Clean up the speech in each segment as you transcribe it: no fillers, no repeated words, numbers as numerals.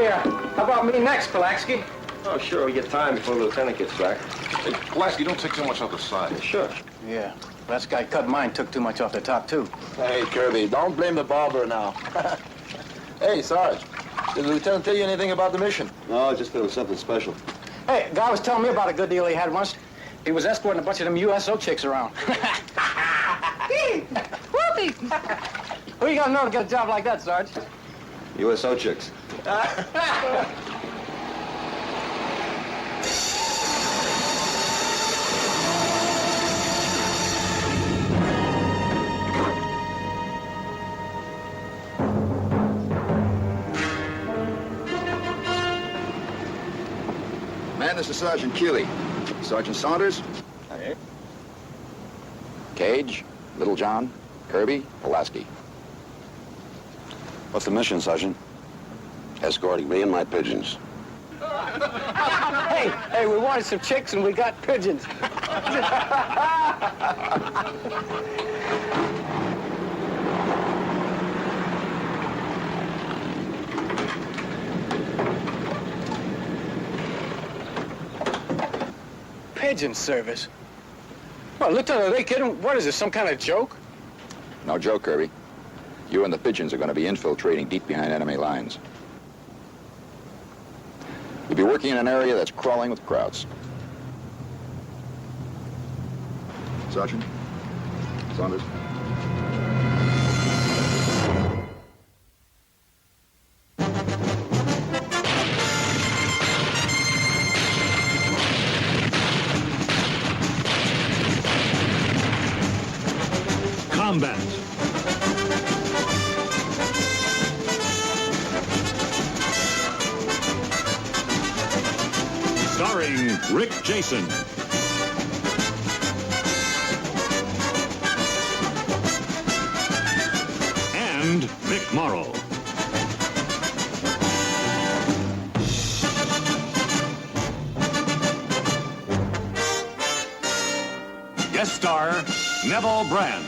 Hey, how about me next, Pulaski? Oh, sure, we get time before the lieutenant gets back. Hey, Pulaski, don't take too much off the side. Sure. Yeah, last guy cut mine took too much off the top, too. Hey, Kirby, don't blame the barber now. Hey, Sarge, did the lieutenant tell you anything about the mission? No, just that it was something special. Hey, a guy was telling me about a good deal he had once. He was escorting a bunch of them USO chicks around. Whoopee! Who you gotta know to get a job like that, Sarge? USO chicks. Man, this is Sergeant Keeley. Sergeant Saunders? Hey. Cage, Little John, Kirby, Pulaski. What's the mission, Sergeant? Escorting me and my pigeons. Hey, we wanted some chicks and we got pigeons. Pigeon service? Well, Lieutenant, are they kidding? What is this, some kind of joke? No joke, Kirby. You and the pigeons are going to be infiltrating deep behind enemy lines. You'll be working in an area that's crawling with crowds. Sergeant? Saunders? Combat. Starring Rick Jason. And Vic Morrow. Guest star Neville Brand.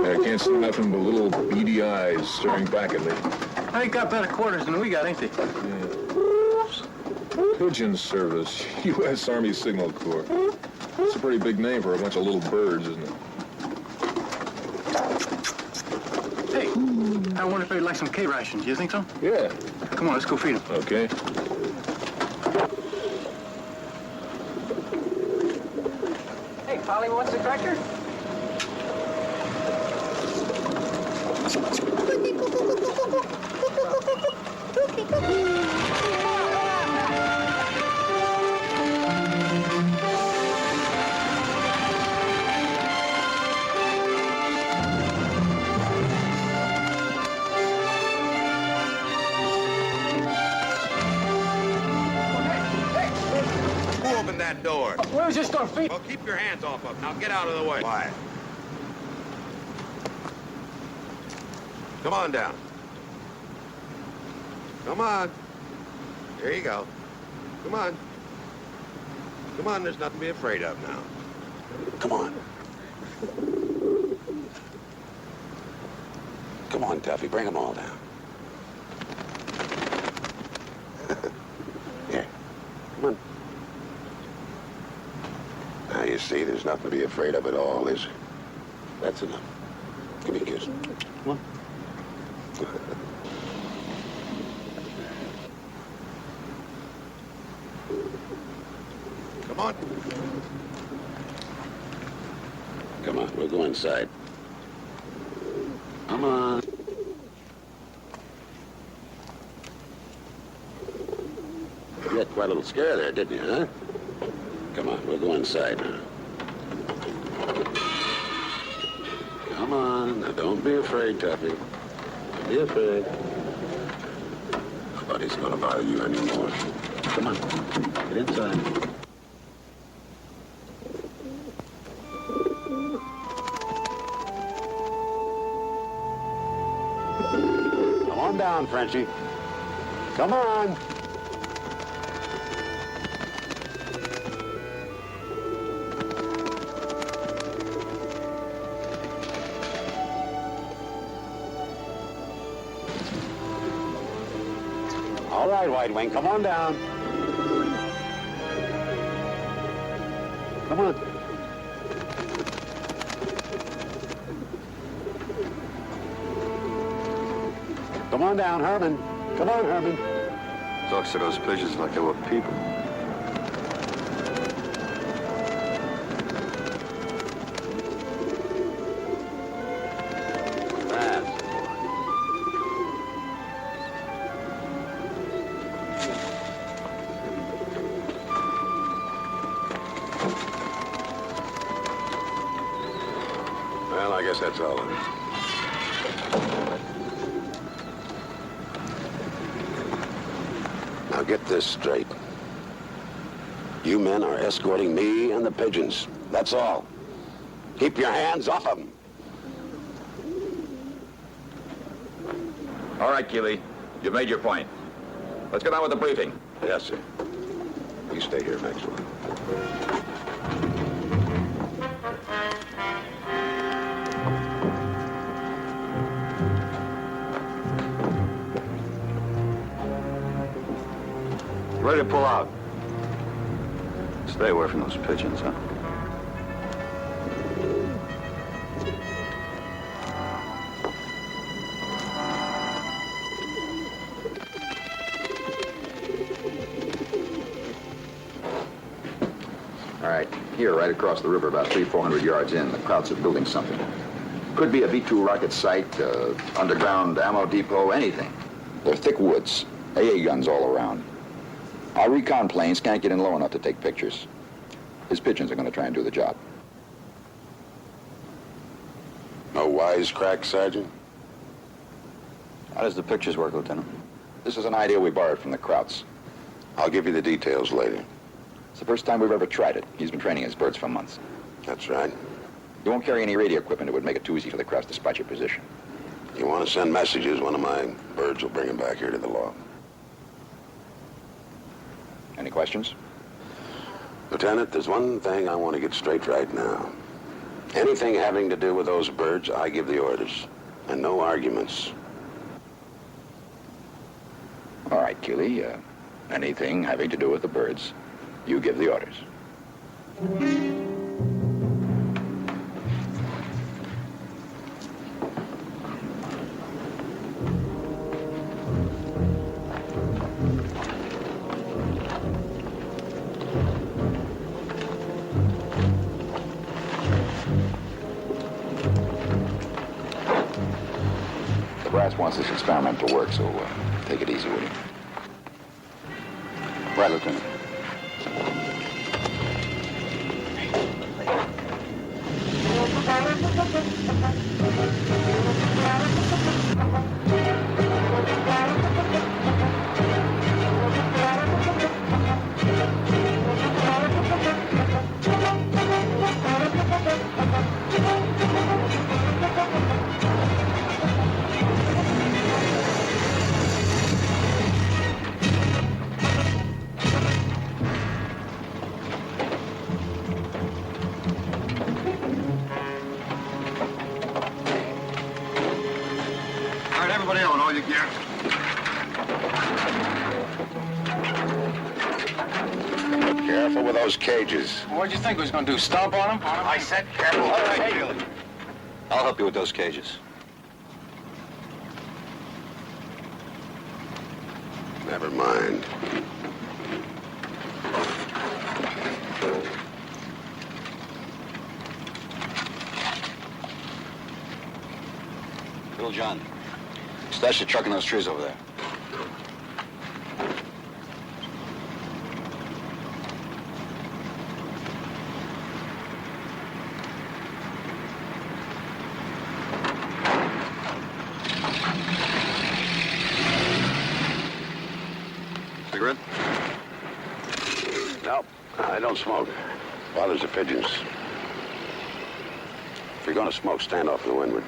I can't see nothing but little beady eyes staring back at me. They got better quarters than we got, ain't they? Pigeon Service, U.S. Army Signal Corps. It's a pretty big name for a bunch of little birds, isn't it? Hey, I wonder if they'd like some K-rations. Do you think so? Yeah. Come on, let's go feed them. Okay. Hey, Polly, what's the tractor? Who opened that door? We was just gonna feed. Well, keep your hands off of him. Now get out of the way. Quiet. Come on down. Come on. There you go. Come on. Come on, there's nothing to be afraid of now. Come on. Come on, Tuffy, bring them all down. Here, come on. Now you see, there's nothing to be afraid of at all, is there? That's enough. Give me a kiss. Come on. Come on. Come on, we'll go inside. Come on. You got quite a little scare there, didn't you, huh? Come on, we'll go inside now. Come on, now don't be afraid, Tuffy. Don't be afraid. Nobody's gonna bother you anymore. Come on, get inside. Come on down, Frenchie. Come on. All right, White Wing, come on down. Come on. Come on down, Herman. Come on, Herman. Talks to those pigeons like they were people. Fast. Well, I guess that's all of it. Now get this straight. You men are escorting me and the pigeons. That's all. Keep your hands off them. All right, Keeley. You've made your point. Let's get on with the briefing. Yes, sir. You stay here, Maxwell. Ready to pull out. Stay away from those pigeons, huh? All right. Here, right across the river, about 300-400 yards in, the Krauts are building something. Could be a V-2 rocket site, underground ammo depot, anything. They're thick woods. AA guns all around. Our recon planes can't get in low enough to take pictures. His pigeons are going to try and do the job. No wisecrack, Sergeant? How does the pictures work, Lieutenant? This is an idea we borrowed from the Krauts. I'll give you the details later. It's the first time we've ever tried it. He's been training his birds for months. That's right. You won't carry any radio equipment. It would make it too easy for the Krauts to spot your position. You want to send messages, one of my birds will bring them back here to the loft. Any questions? Lieutenant, there's one thing I want to get straight right now. Anything having to do with those birds, I give the orders. And no arguments. All right, Keeley. Anything having to do with the birds, you give the orders. The brass wants this experiment to work, so take it easy with him. Right, Lieutenant. All right, everybody on all your gear. Careful with those cages. What'd you think we was gonna do, stomp on him? I said careful. All right, Keeley. I'll help you with those cages. Never mind. Little John, stash the truck in those trees over there. Cigarette? No, I don't smoke. Bothers the pigeons. If you're gonna smoke, stand off to the windward.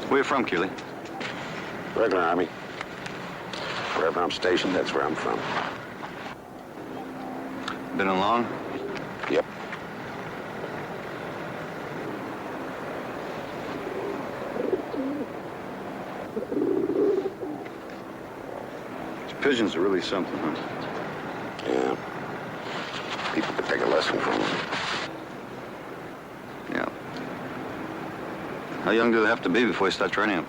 Where you from, Keeley? Regular Army. Wherever I'm stationed, that's where I'm from. Been in long? Yep. These pigeons are really something, huh? Yeah. People could take a lesson from them. Yeah. How young do they have to be before you start training them?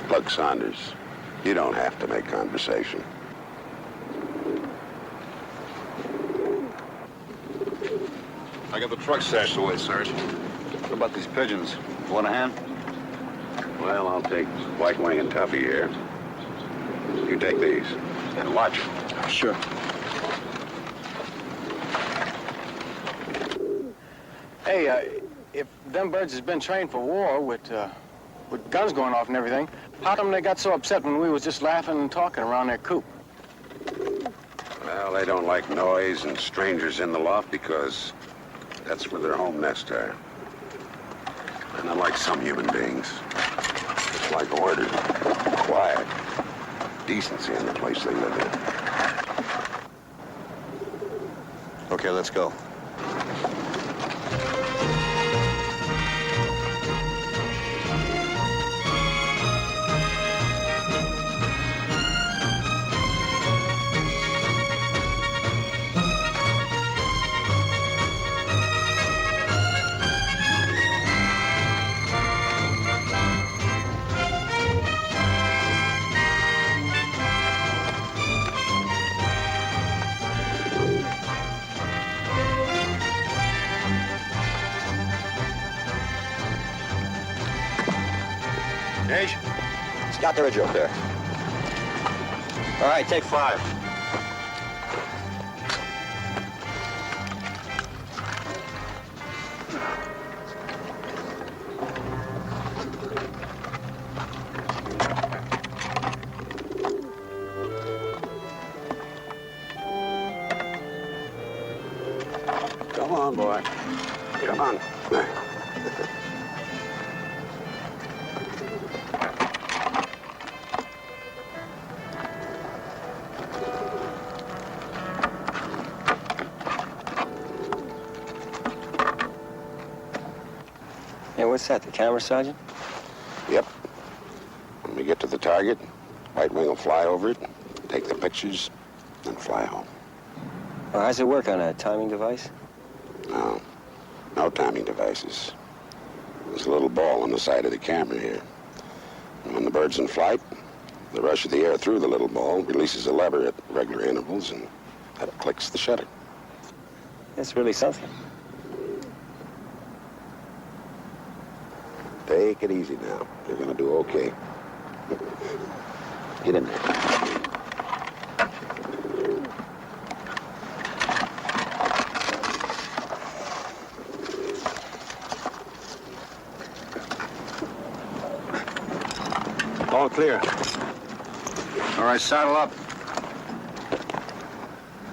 Look, Saunders, you don't have to make conversation. I got the truck stashed away, Sarge. What about these pigeons? Want a hand? Well, I'll take White Wing and Tuffy here. You take these. And watch it. Sure. Hey, if them birds has been trained for war with guns going off and everything, how come they got so upset when we was just laughing and talking around their coop? Well, they don't like noise and strangers in the loft because that's where their home nests are. And unlike some human beings, it's like order, quiet, decency in the place they live in. Okay, let's go. Gage? Scout the ridge over there. All right, take 5. Come on, boy. Come on. Hey, what's that, the camera, Sergeant? Yep. When we get to the target, White Wing will fly over it, take the pictures, and fly home. Well, how's it work on a timing device? No. No timing devices. There's a little ball on the side of the camera here. And when the bird's in flight, the rush of the air through the little ball releases a lever at regular intervals, and that clicks the shutter. That's really something. Take it easy now. You're gonna do okay. Get in there. All clear. All right, saddle up.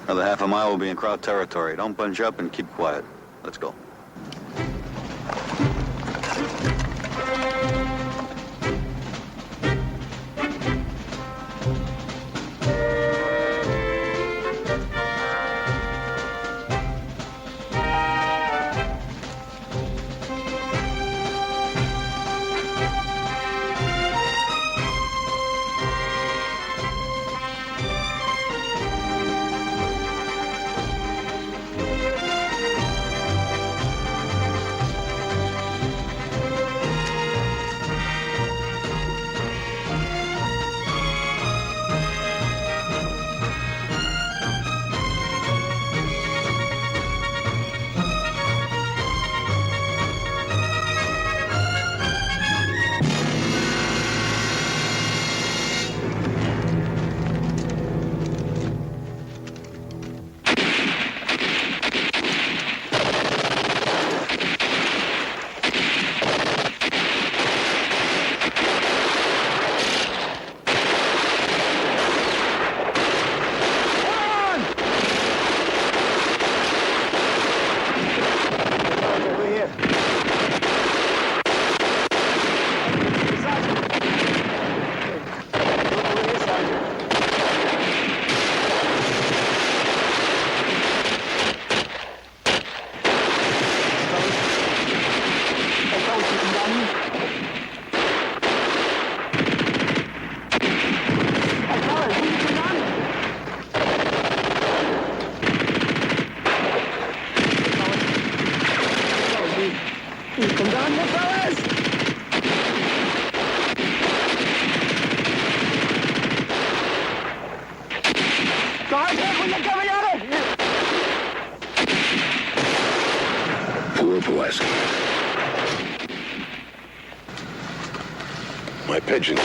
Another half a mile will be in crowd territory. Don't bunch up and keep quiet. Let's go. My pigeons.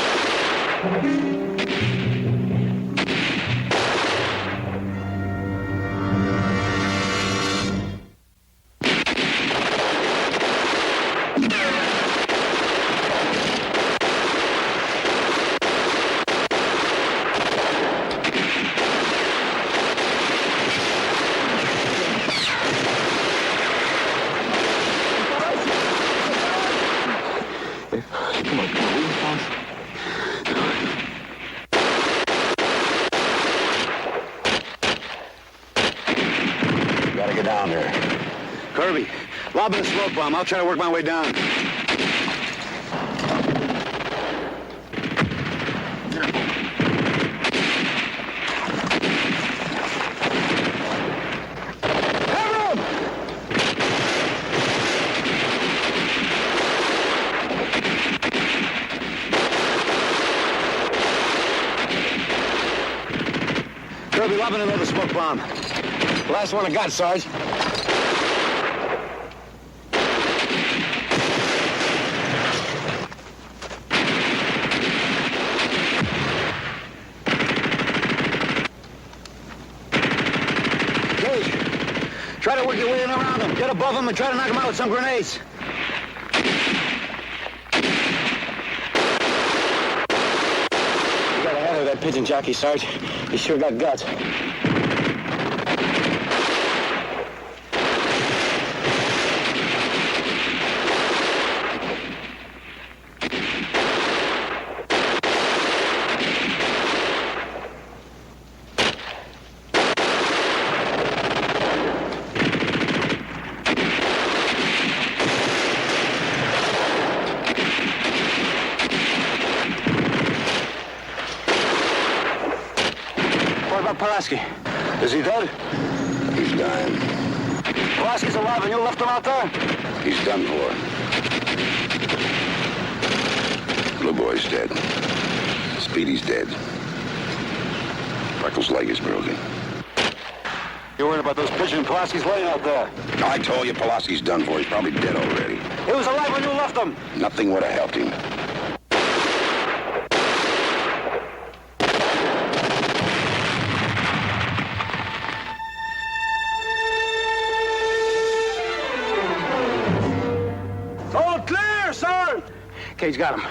Gotta get down there. Kirby, lob in a smoke bomb. I'll try to work my way down. Kirby, lob in another smoke bomb. Last one I got, Sarge. Gage, try to work your way in around them. Get above them and try to knock them out with some grenades. You gotta handle that pigeon jockey, Sarge. He sure got guts. What about Pulaski? Is he dead? He's dying. Pulaski's alive and you left him out there? He's done for. Blue Boy's dead. Speedy's dead. Freckles' leg is broken. You're worried about those pigeons Pulaski's laying out there. I told you Pulaski's done for. He's probably dead already. He was alive when you left him. Nothing would have helped him. All clear, sir! Cage got him.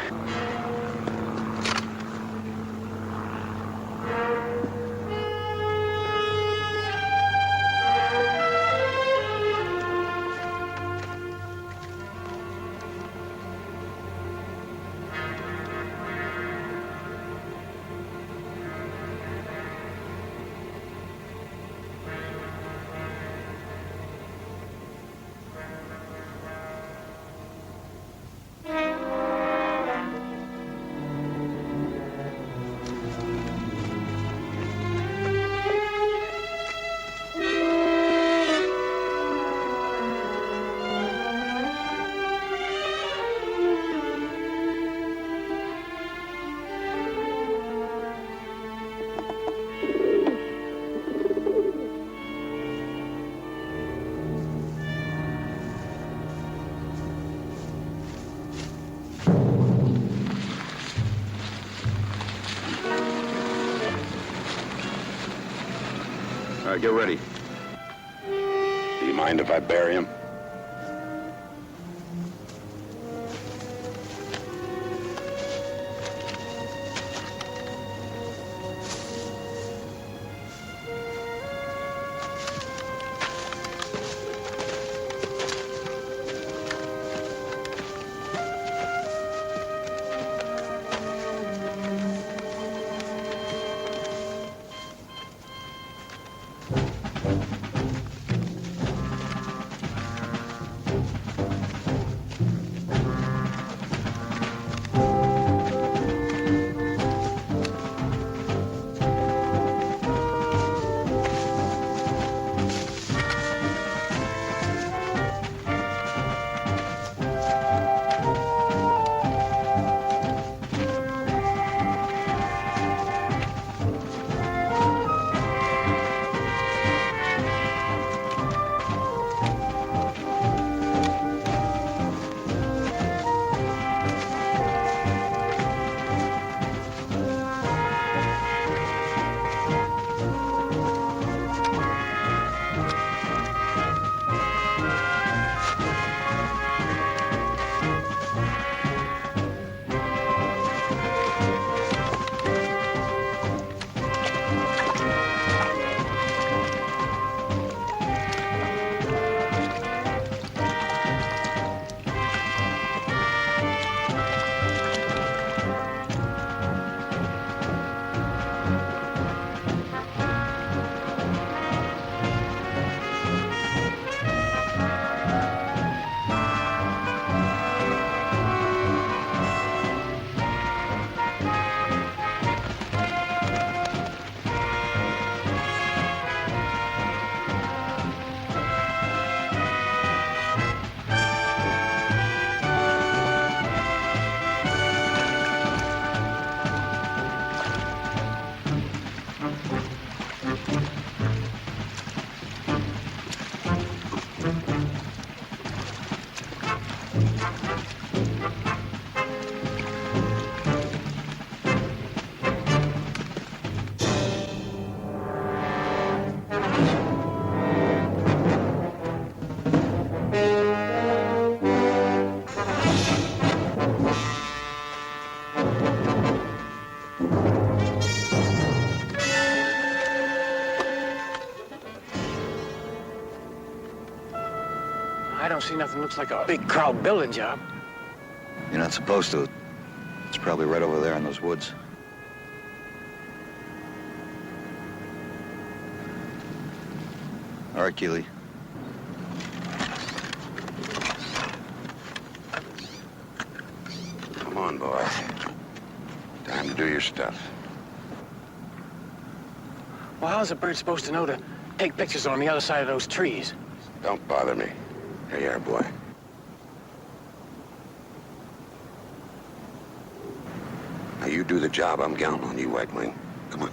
All right, get ready. Do you mind if I bury him? I don't see nothing looks like a big crowd building job. You're not supposed to. It's probably right over there in those woods. All right, Keeley. Come on, boys. Time to do your stuff. Well, how's a bird supposed to know to take pictures on the other side of those trees? Don't bother me. Here you are, boy. Now you do the job. I'm counting on you, White Wing. Come on.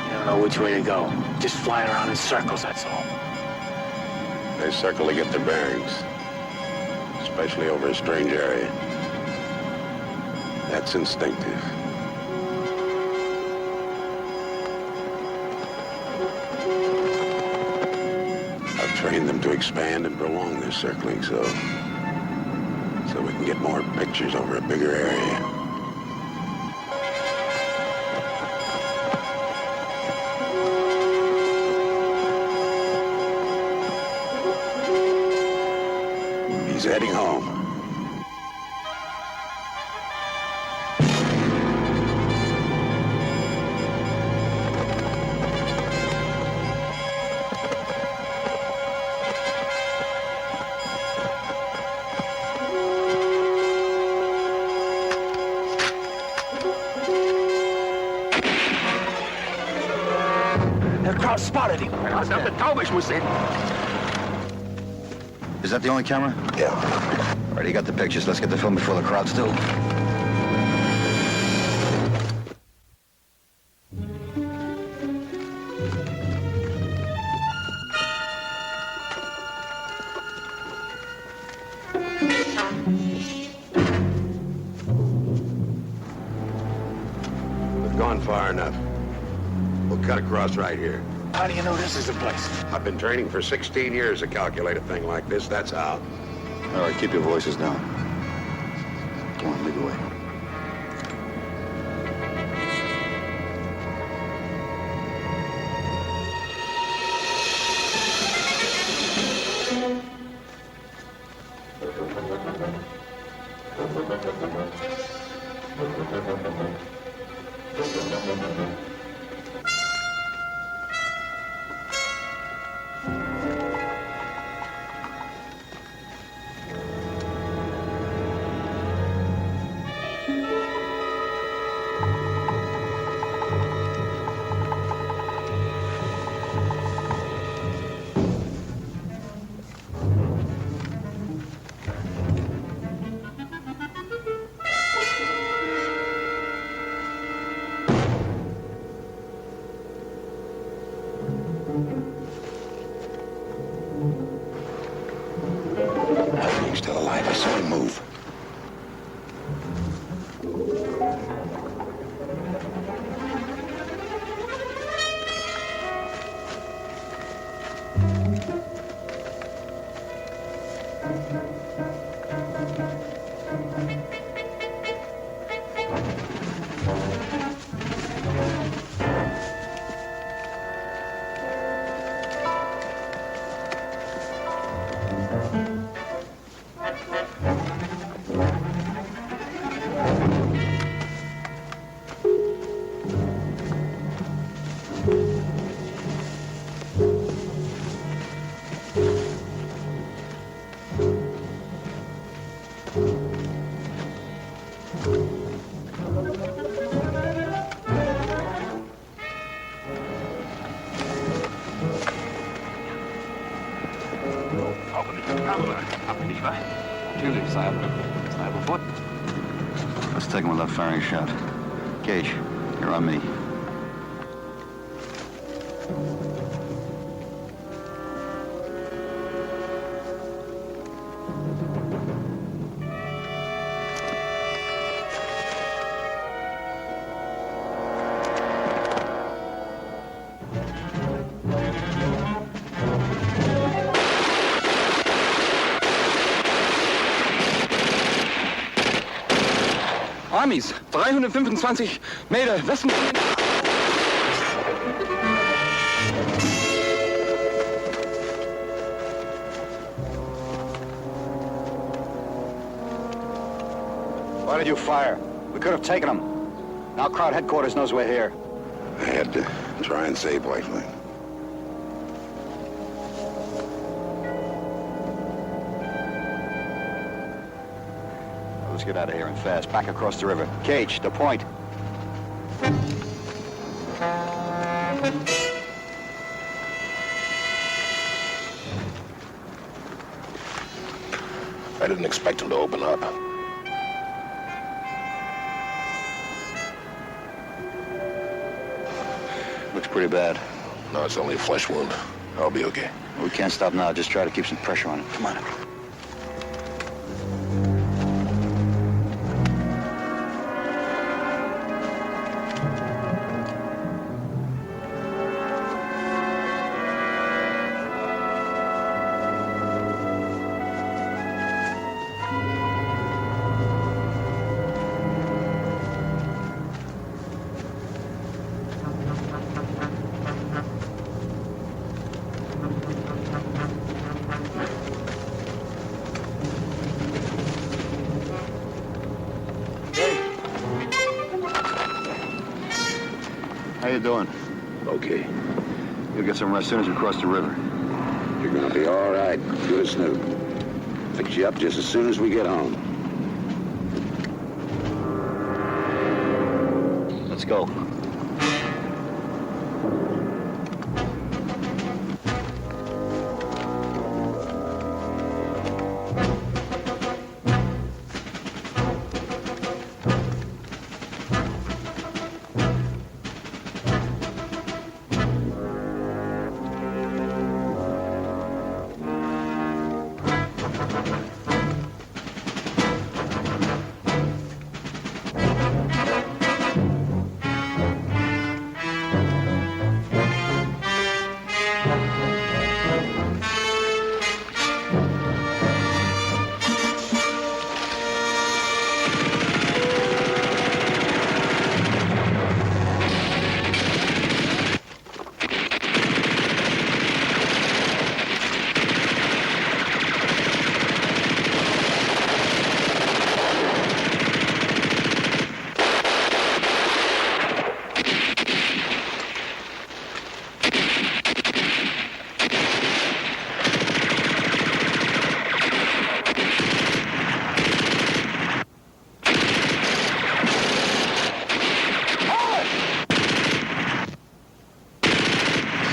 I don't know which way to go. Just flying around in circles, that's all. They circle to get their bearings, especially over a strange area. That's instinctive. I've trained them to expand and prolong their circling so we can get more pictures over a bigger area. He's heading home. The crowd spotted him. Is that the only camera? Yeah. All right, you got the pictures. Let's get the film before the crowd's do. We've gone far enough. We'll cut across right here. How do you know this is the place? I've been training for 16 years to calculate a thing like this. That's how. All right, keep your voices down. Come on, lead the way. He's still alive. I saw him move. Let's take him without firing a shot. Gage, you're on me. Armies, 325 Meter Westen. Why did you fire? We could have taken him. Now crowd headquarters knows we're here. I had to try and save Lifeline. Let's get out of here and fast. Back across the river. Cage, the point. I didn't expect him to open up. Looks pretty bad. No, it's only a flesh wound. I'll be okay. We can't stop now. Just try to keep some pressure on him. Come on. How you doing? Okay. You'll get some rest as soon as we cross the river. You're gonna be all right. Good as new. Fix you up just as soon as we get home. Let's go.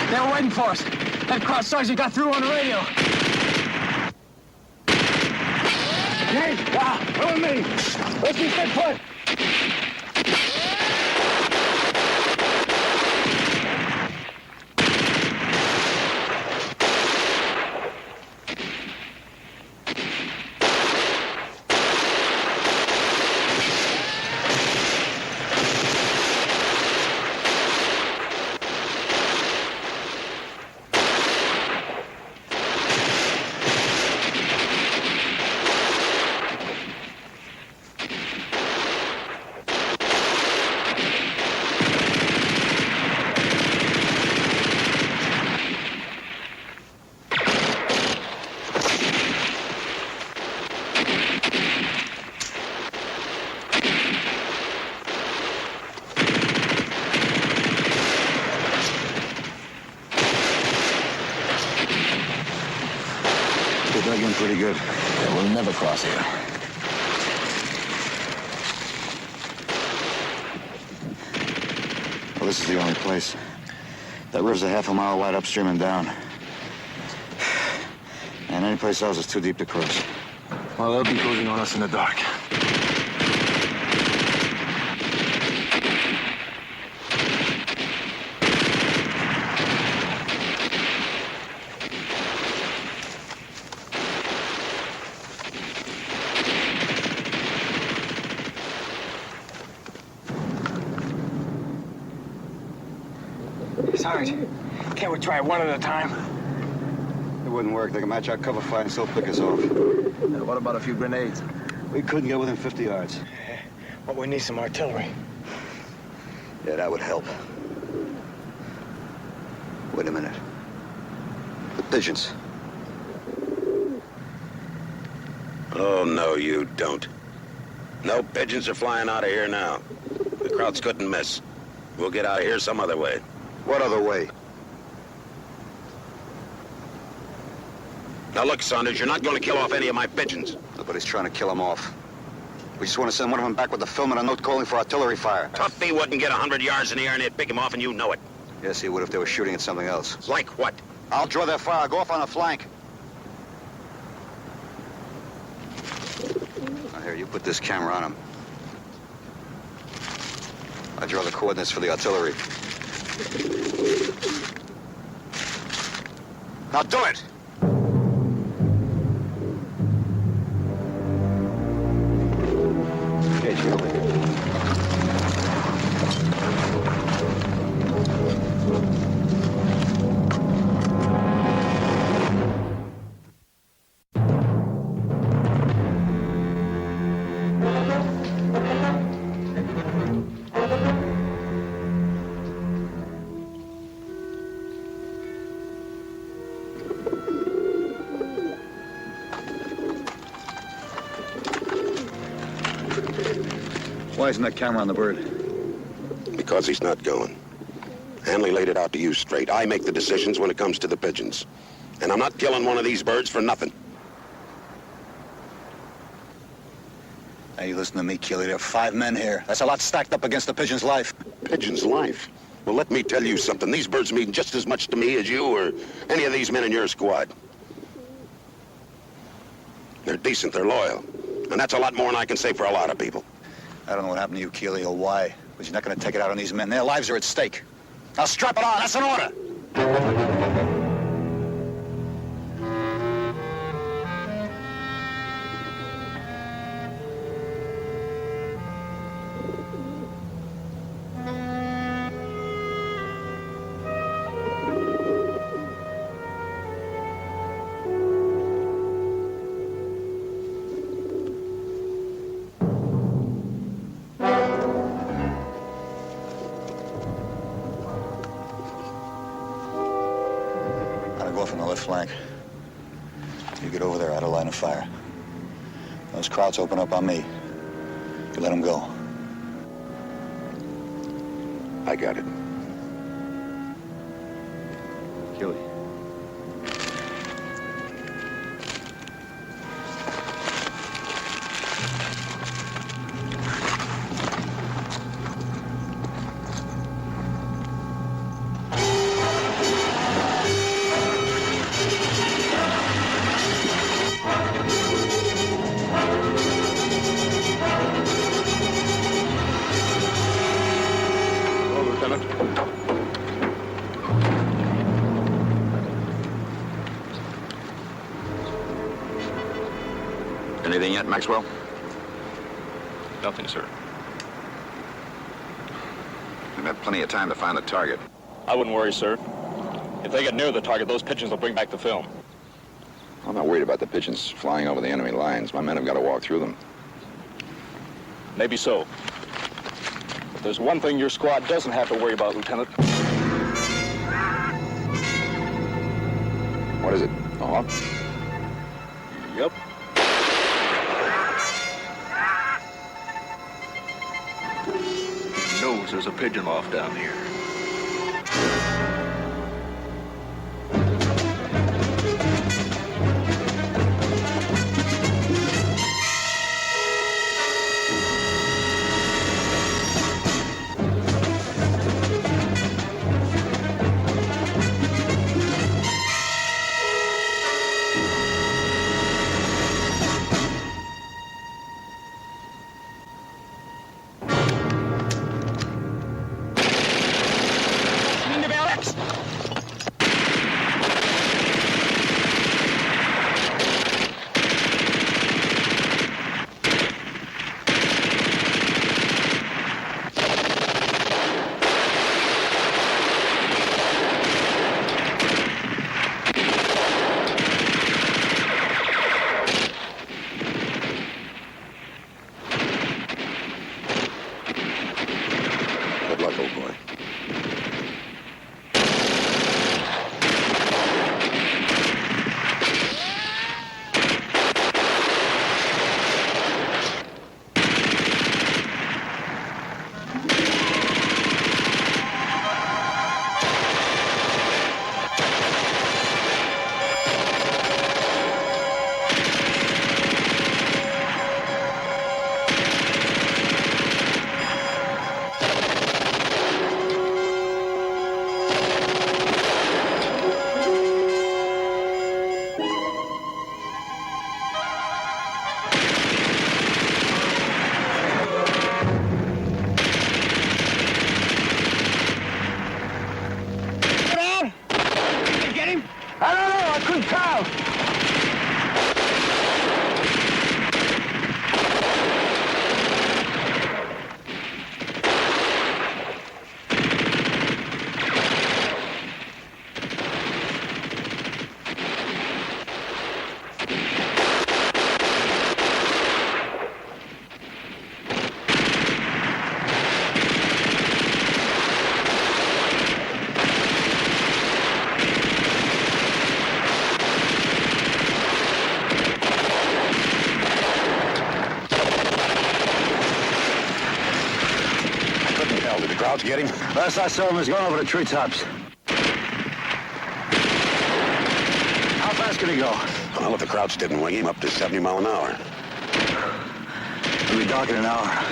They were waiting for us. That Cross Sergeant got through on the radio. Hey, come with me. Let's be stay put. We're dug in pretty good. Yeah, we'll never cross here. Well, this is the only place. That river's a half a mile wide upstream and down. Yeah, And any place else is too deep to cross. Well, they'll be closing on us in the dark. Sarge, can't we try one at a time? It wouldn't work. They can match our cover fire and still pick us off. What about a few grenades? We couldn't get within 50 yards. But we need some artillery. Yeah, that would help. Wait a minute. The pigeons. Oh, no, you don't. No pigeons are flying out of here now. The Krauts couldn't miss. We'll get out of here some other way. What other way? Now look, Saunders, you're not going to kill off any of my pigeons. Nobody's trying to kill them off. We just want to send one of them back with the film and a note calling for artillery fire. Tuffy wouldn't get 100 yards in the air and they'd pick him off, and you know it. Yes, he would if they were shooting at something else. Like what? I'll draw their fire. I'll go off on the flank. Now, here, you put this camera on him. I draw the coordinates for the artillery. Now do it! Okay, Charlie. Why isn't that camera on the bird? Because he's not going. Hanley laid it out to you straight. I make the decisions when it comes to the pigeons. And I'm not killing one of these birds for nothing. Now, you listen to me, Keeley. There are 5 men here. That's a lot stacked up against the pigeon's life. Pigeon's life? Well, let me tell you something. These birds mean just as much to me as you or any of these men in your squad. They're decent, they're loyal. And that's a lot more than I can say for a lot of people. I don't know what happened to you, Keeley, or why, but you're not going to take it out on these men. Their lives are at stake. Now strap it on. That's an order. From the left flank. You get over there out of line of fire. Those Krauts open up on me. You let them go. I got it. Keeley. Anything yet, Maxwell? Nothing, sir. We've had plenty of time to find the target. I wouldn't worry, sir. If they get near the target, those pigeons will bring back the film. I'm not worried about the pigeons flying over the enemy lines. My men have got to walk through them. Maybe so. But there's one thing your squad doesn't have to worry about, Lieutenant. What is it? A hawk? Yep. He knows there's a pigeon loft down here. Krauts get him? Last I saw him, he was going over the treetops. How fast can he go? Well, if the Krauts didn't wing him up to 70 miles an hour. It'll be dark in an hour.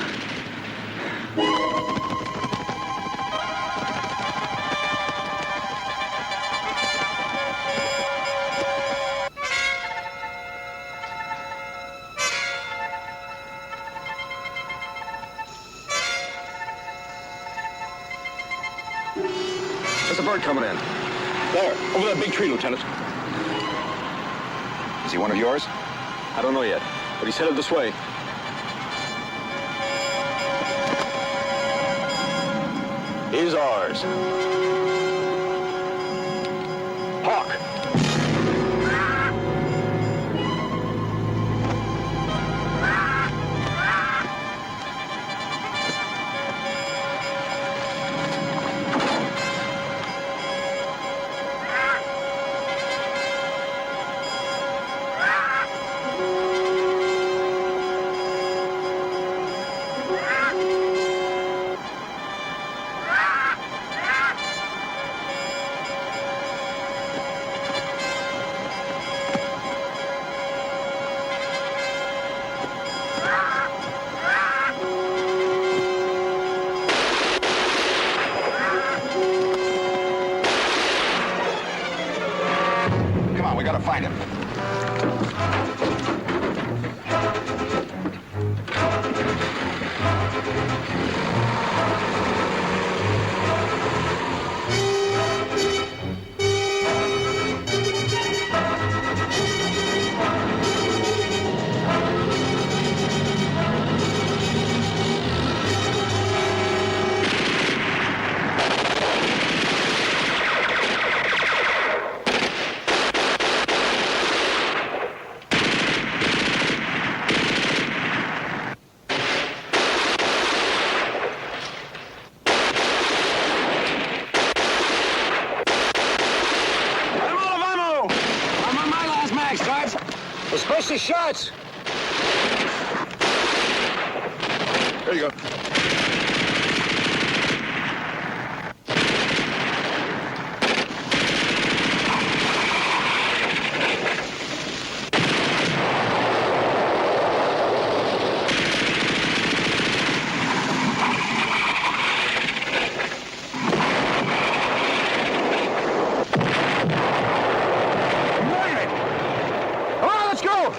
There's a bird coming in. There, over that big tree, Lieutenant. Is he one of yours? I don't know yet, but he's headed this way. He's ours. Hawk. Come on, we gotta find him. I'm out of ammo! I'm on my last mag, Sarge. Especially shots. There you go. Come on, let's go!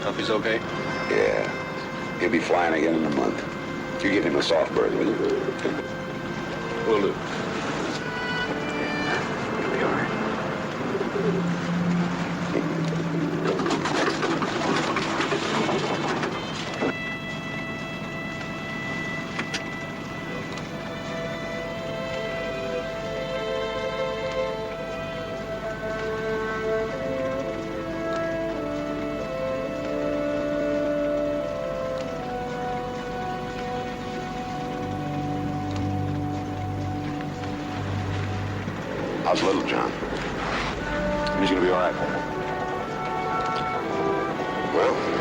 Tuffy's okay? Yeah. He'll be flying again in a month. You give him a soft berth, will you? Will do. He'll be all right. How's Little John? He's gonna be all right. Well,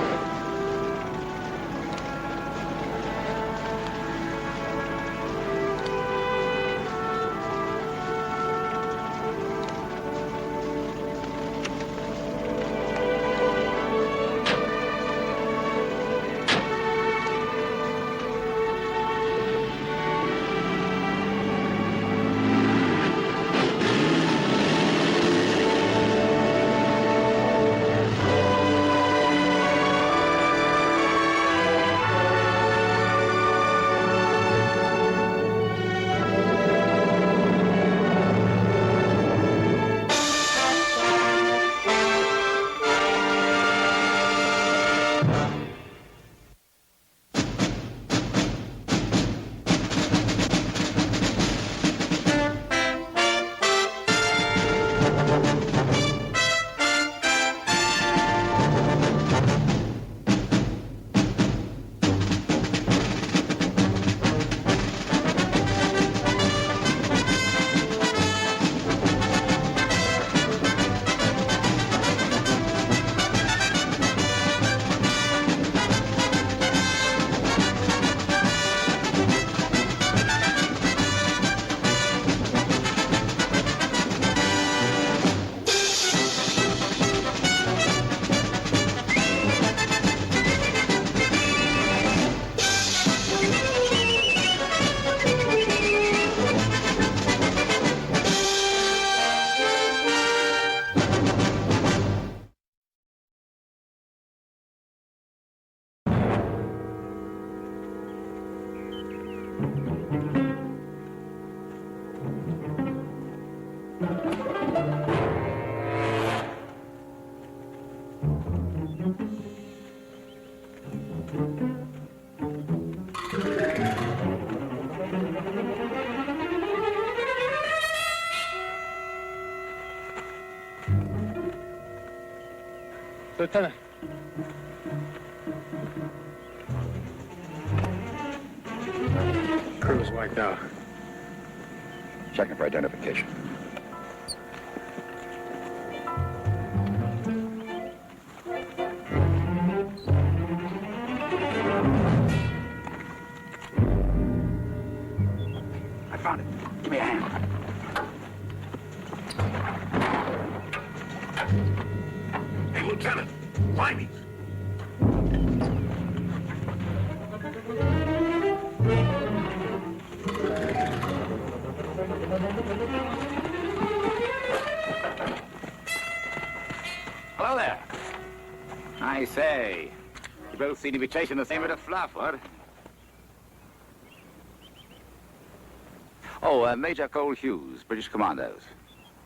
Lieutenant. Crew's wiped out. Checking for identification. I found it. Give me a hand. hey, Lieutenant, Limey. Hello there. I say, you both seem to be chasing the same bit of fluff, what? Oh, Major Cole Hughes, British Commandos.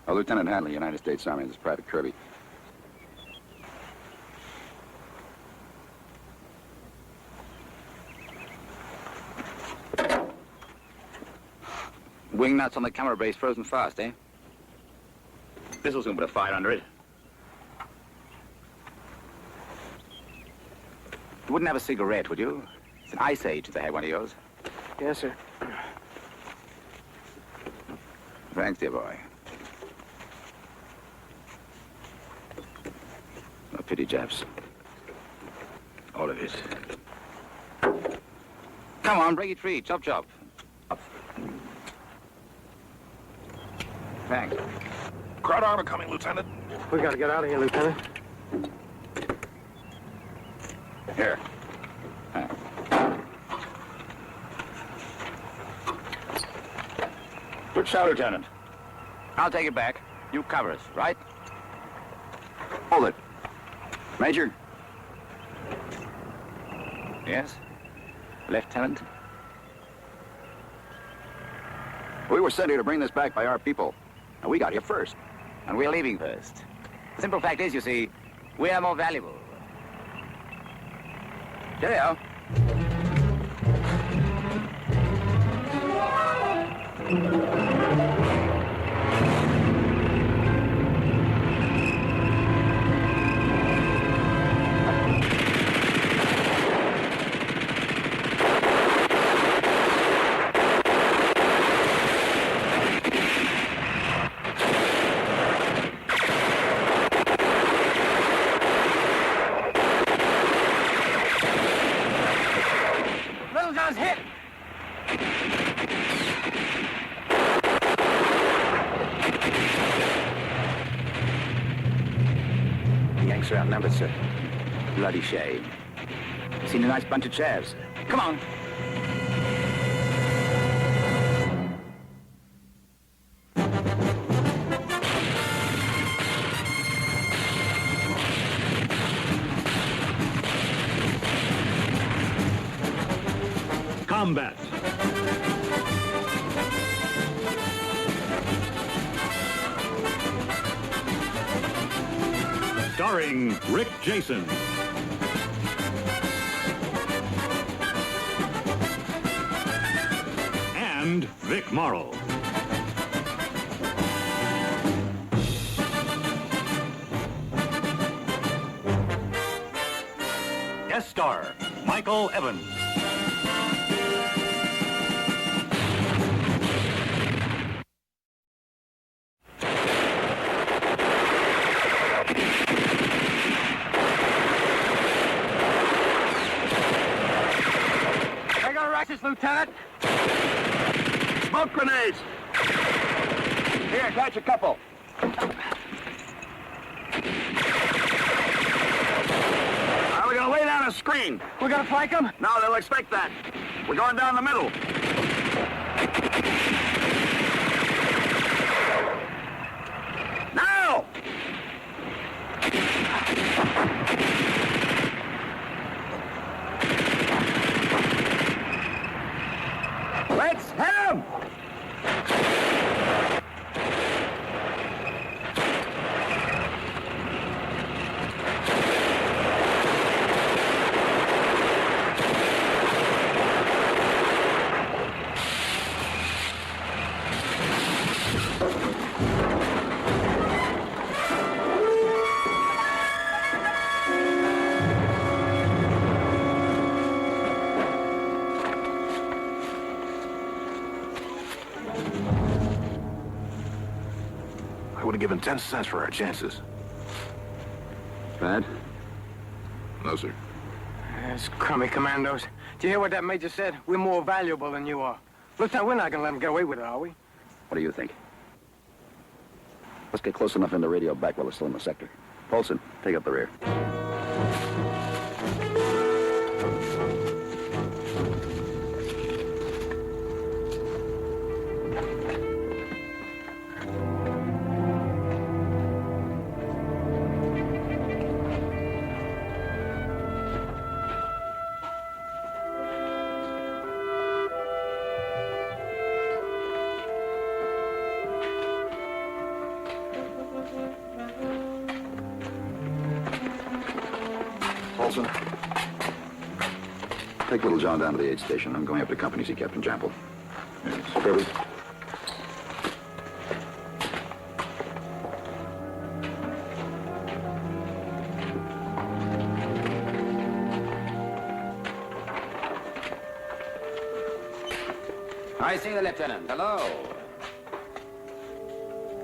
Oh, Lieutenant Hadley, United States Army. This is Private Kirby. Wing nuts on the camera brace frozen fast, eh? This'll soon put a fire under it. You wouldn't have a cigarette, would you? It's an ice age if they had one of yours. Yes, sir. Thanks, dear boy. No pity, Japs. All of it. Come on, break it free. Chop, chop. Up. Thanks. Crowd armor coming, Lieutenant. We gotta get out of here, Lieutenant. Here. Good shot, Lieutenant. I'll take it back. You cover us, right? Hold it. Major? Yes? Lieutenant? We were sent here to bring this back by our people. And we got here first. And we're leaving first. The simple fact is, you see, we are more valuable. Cheerio. are outnumbered, sir. Bloody shame. Seen a nice bunch of chairs. Come on. Combat. Starring Rick Jason. And Vic Morrow. Guest star, Michael Evans. Lieutenant! Smoke grenades! Here, catch a couple. We're gonna lay down a screen. We're gonna flank them? No, they'll expect that. We're going down the middle. Now! Let's hit him! I would have given 10 cents for our chances. Bad? No, sir. Those crummy commandos. Did you hear what that major said? We're more valuable than you are. Lieutenant, we're not gonna let them get away with it, are we? What do you think? Let's get close enough in the radio back while we're still in the sector. Paulson, take up the rear. Paulson, take Little John down to the aid station. I'm going up to company to see Captain Jample. Yes. Kirby. I see the Lieutenant. Hello.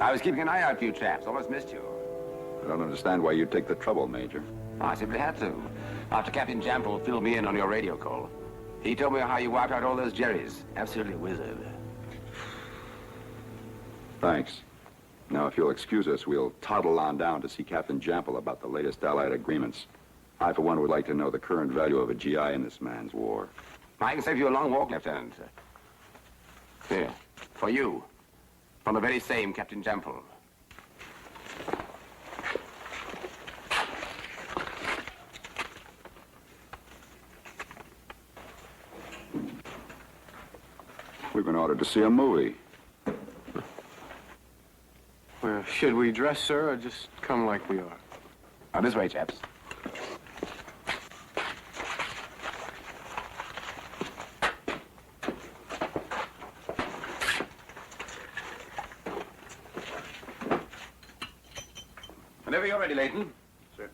I was keeping an eye out for you chaps. Almost missed you. I don't understand why you take the trouble, Major. I simply had to. After Captain Jample filled me in on your radio call. He told me how you wiped out all those Jerrys. Absolutely wizard. Thanks. Now, if you'll excuse us, we'll toddle on down to see Captain Jample about the latest Allied agreements. I, for one, would like to know the current value of a GI in this man's war. I can save you a long walk, Lieutenant. Here, for you. From the very same Captain Jample. We've been ordered to see a movie. Well, should we dress, sir, or just come like we are? Now, this way, chaps. Whenever you're ready, Leighton. Sir.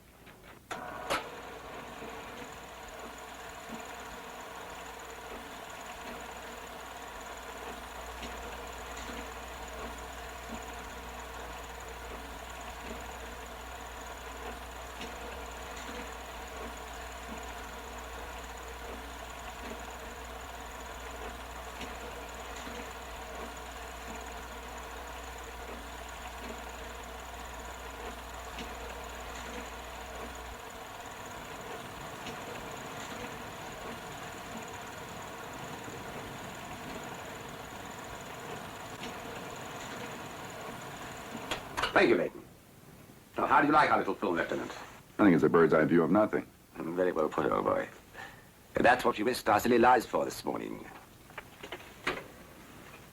Thank you, Leighton. Now, how do you like our little film, Lieutenant? I think it's a bird's eye view of nothing. Very well put, old boy. That's what you risked our silly lives for this morning.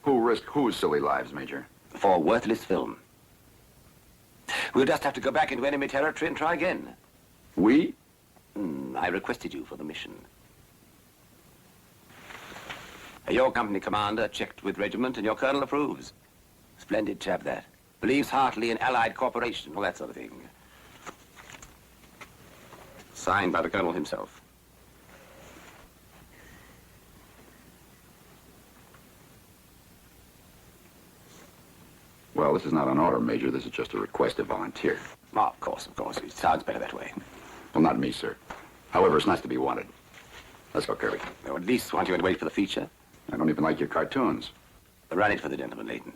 Who risked whose silly lives, Major? For worthless film. We'll just have to go back into enemy territory and try again. We? I requested you for the mission. Your company commander checked with regiment and your colonel approves. Splendid chap, that. Believes heartily in Allied cooperation, all that sort of thing. Signed by the colonel himself. Well, this is not an order, Major. This is just a request to volunteer. Oh, of course. It sounds better that way. Well, not me, sir. However, it's nice to be wanted. Let's go, Kirby. Or at least want you to wait for the feature. I don't even like your cartoons. Run it for the gentleman, Leighton.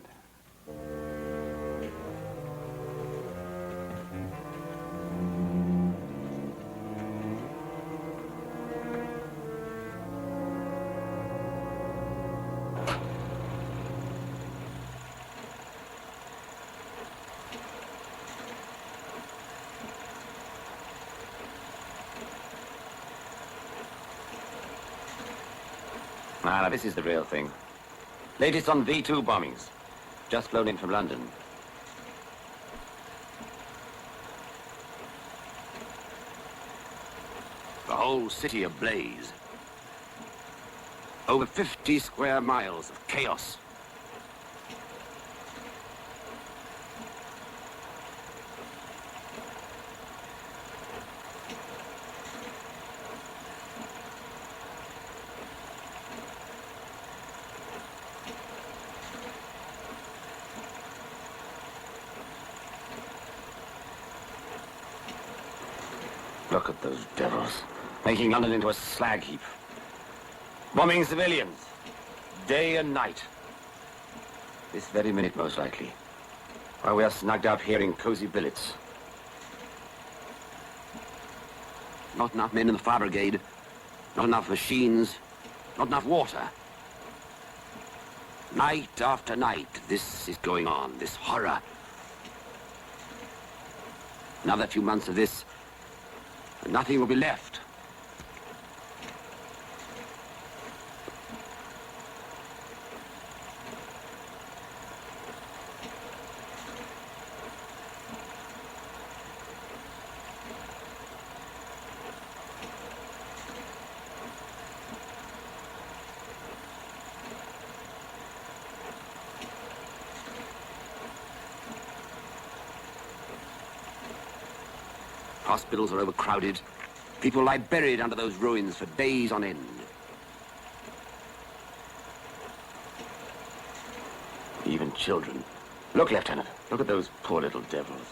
Now, this is the real thing. Latest on V2 bombings. Just flown in from London. The whole city ablaze. Over 50 square miles of chaos. Look at those devils, making London into a slag heap. Bombing civilians, day and night. This very minute, most likely, while we are snugged up here in cozy billets. Not enough men in the fire brigade, not enough machines, not enough water. Night after night, this is going on, this horror. Another few months of this, and nothing will be left. Hospitals are overcrowded. People lie buried under those ruins for days on end. Even children. Look, Lieutenant. Look at those poor little devils.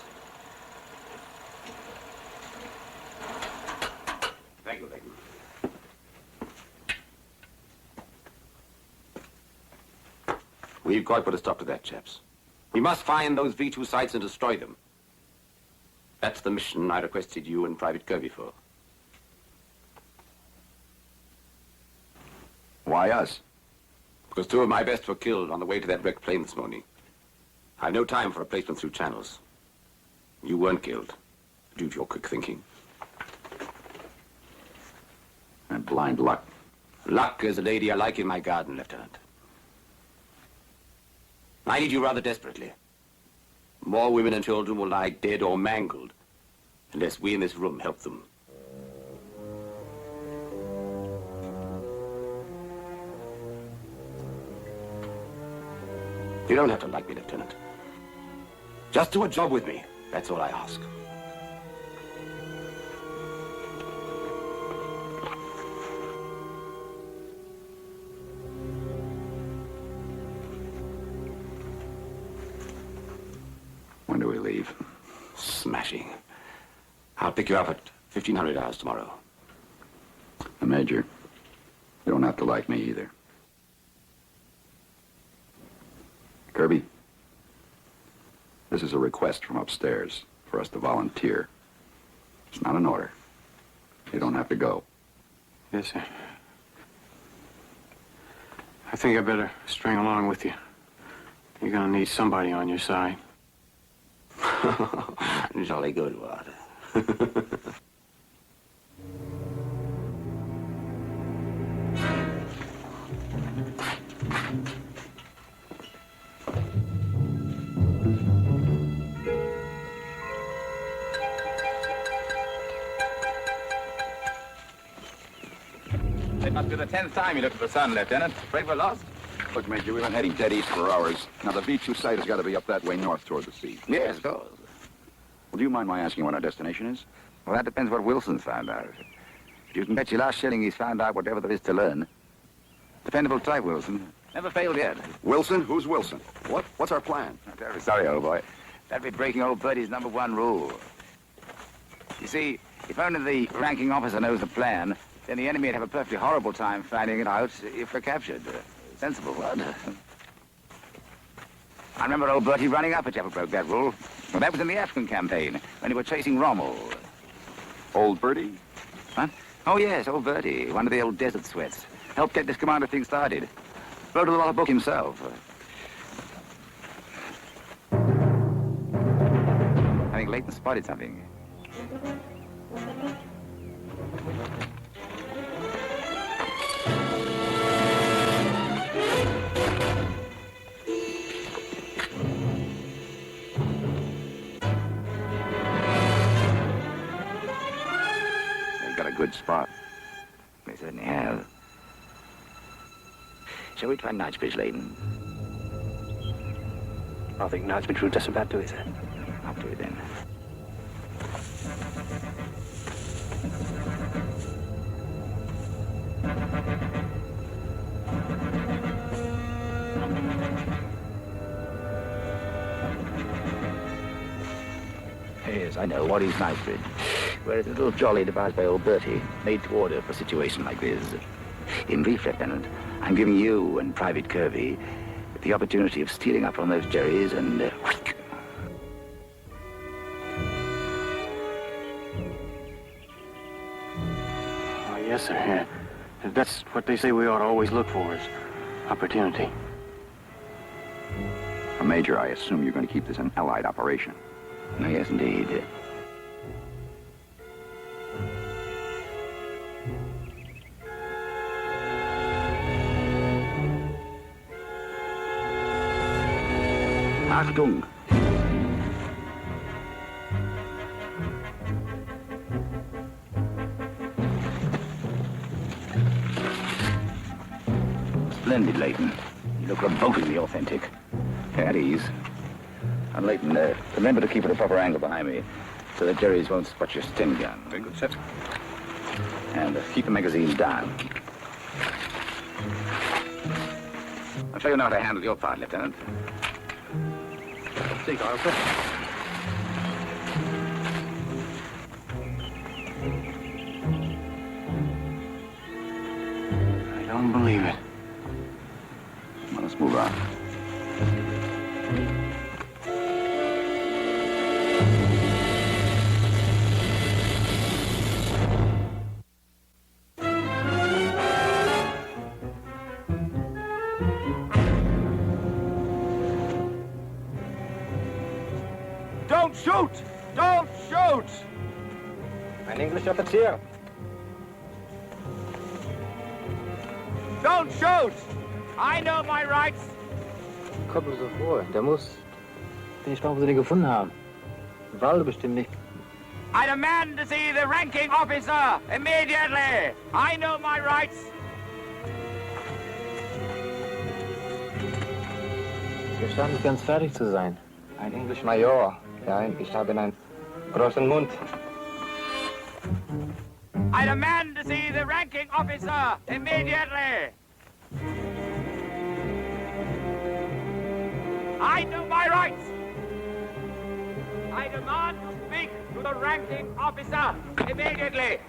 Thank you, Leighton. We've got to put a stop to that, chaps. We must find those V2 sites and destroy them. That's the mission I requested you and Private Kirby for. Why us? Because two of my best were killed on the way to that wrecked plane this morning. I have no time for replacement through channels. You weren't killed, due to your quick thinking. And blind luck. Luck is a lady I like in my garden, Lieutenant. I need you rather desperately. More women and children will lie dead or mangled unless we in this room help them. You don't have to like me, Lieutenant. Just do a job with me. That's all I ask. When do we leave? Smashing. I'll pick you up at 1500 hours tomorrow. Major, you don't have to like me either. Kirby, this is a request from upstairs for us to volunteer. It's not an order. You don't have to go. Yes, sir. I think I better string along with you. You're gonna need somebody on your side. Jolly good, what? It must be the 10th time you looked at the sun, Lieutenant. Afraid we're lost? Look, Major, we've been heading dead east for hours. Now, the V2 site has got to be up that way north toward the sea. Yes, of course. Well, do you mind my asking what our destination is? Well, that depends what Wilson's found out. If you can bet your last shilling he's found out whatever there is to learn. Dependable type, Wilson. Never failed yet. Wilson? Who's Wilson? What's our plan? I'm terribly sorry, old boy. That'd be breaking old Bertie's #1 rule. You see, if only the ranking officer knows the plan, then the enemy would have a perfectly horrible time finding it out if we're captured. Sensible, what? I remember old Bertie running up at Jeffer broke that rule. Well, that was in the African campaign, when they were chasing Rommel. Old Bertie? Huh? Oh, yes, old Bertie, one of the old desert sweats. Helped get this commander thing started. Wrote a lot of book himself. I think Leighton spotted something. They got a good spot. They certainly have. Shall we try Knightsbridge, Leighton? I think Knightsbridge will just about do it, sir. I'll do it then. Yes, I know. What is Knightsbridge? Where it's a little jolly devised by old Bertie, made to order for a situation like this. In brief, Lieutenant, I'm giving you and Private Kirby the opportunity of stealing up on those Jerrys and... Oh, yes, sir. Yeah. That's what they say we ought to always look for is opportunity. Major, I assume you're going to keep this an Allied operation. Oh, yes, indeed. Achtung! Splendid, Leighton. You look revoltingly authentic. At ease. And Leighton, remember to keep at a proper angle behind me, so that Jerry's won't spot your stem gun. Very good, sir. And keep the magazine down. I'm sure you know how to handle your part, Lieutenant. Take Arthur. I don't believe it. Well, let's move on. Don't shoot! Don't shoot! Ein English Offizier. Don't shoot! I know my rights. Kommt mir so vor, der muss den Stoff, den gefunden haben. Walde bestimmt nicht. I demand to see the ranking officer immediately. I know my rights. Der scheint nicht ganz fertig zu sein. Ein English Major. Ja, ich habe einen großen Mund. I demand to see the ranking officer immediately. I know my rights. I demand to speak to the ranking officer immediately.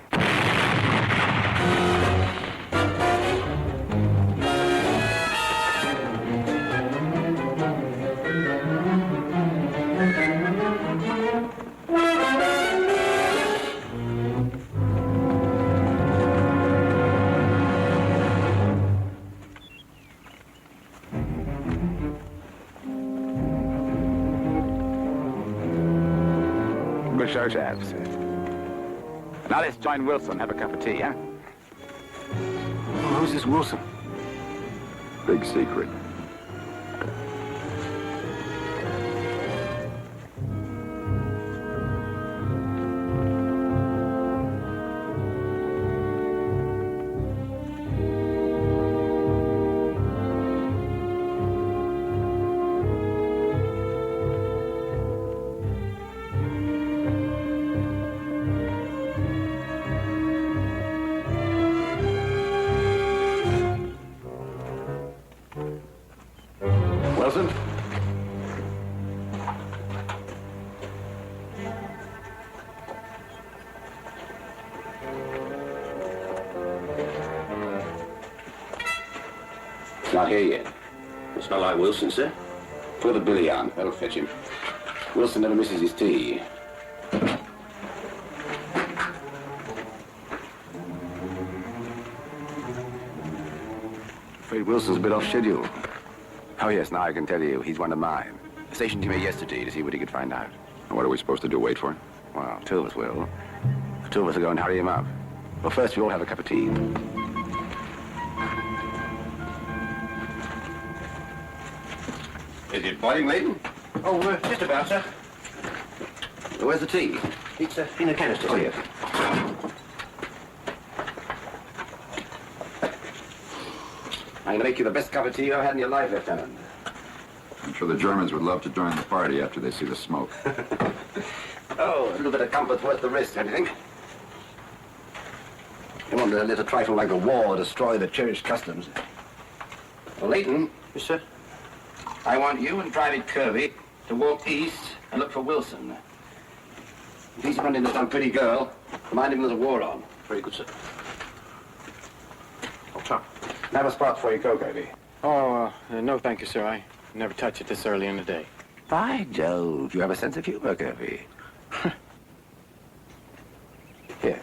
Good show, chaps. Now let's join Wilson, have a cup of tea, huh? Who's this Wilson? Big secret. Wilson? Not here yet. It's not like Wilson, sir. Put the billy on. That'll fetch him. Wilson never misses his tea. Afraid Wilson's a bit off schedule. Oh, yes, now I can tell you. He's one of mine. I stationed him here yesterday to see what he could find out. What are we supposed to do, wait for him? Well, two of us will. The two of us will go and hurry him up. Well, first we all have a cup of tea. Is it boiling, Leighton? Oh, just about, sir. Where's the tea? It's in a canister. Oh, yes. I'm going to make you the best cup of tea you've ever had in your life, Lieutenant. I'm sure the Germans would love to join the party after they see the smoke. Oh, a little bit of comfort's worth the risk, don't you think? You want to let a trifle like a war destroy the cherished customs. Well, Leighton. Yes, sir. I want you and Private Kirby to walk east and look for Wilson. If he's run into some pretty girl, remind him there's a war on. Very good, sir. I'll try. Have a spot for you, go, Kirby. Oh, no, thank you, sir. I never touch it this early in the day. By Jove, you have a sense of humor, Kirby. Here,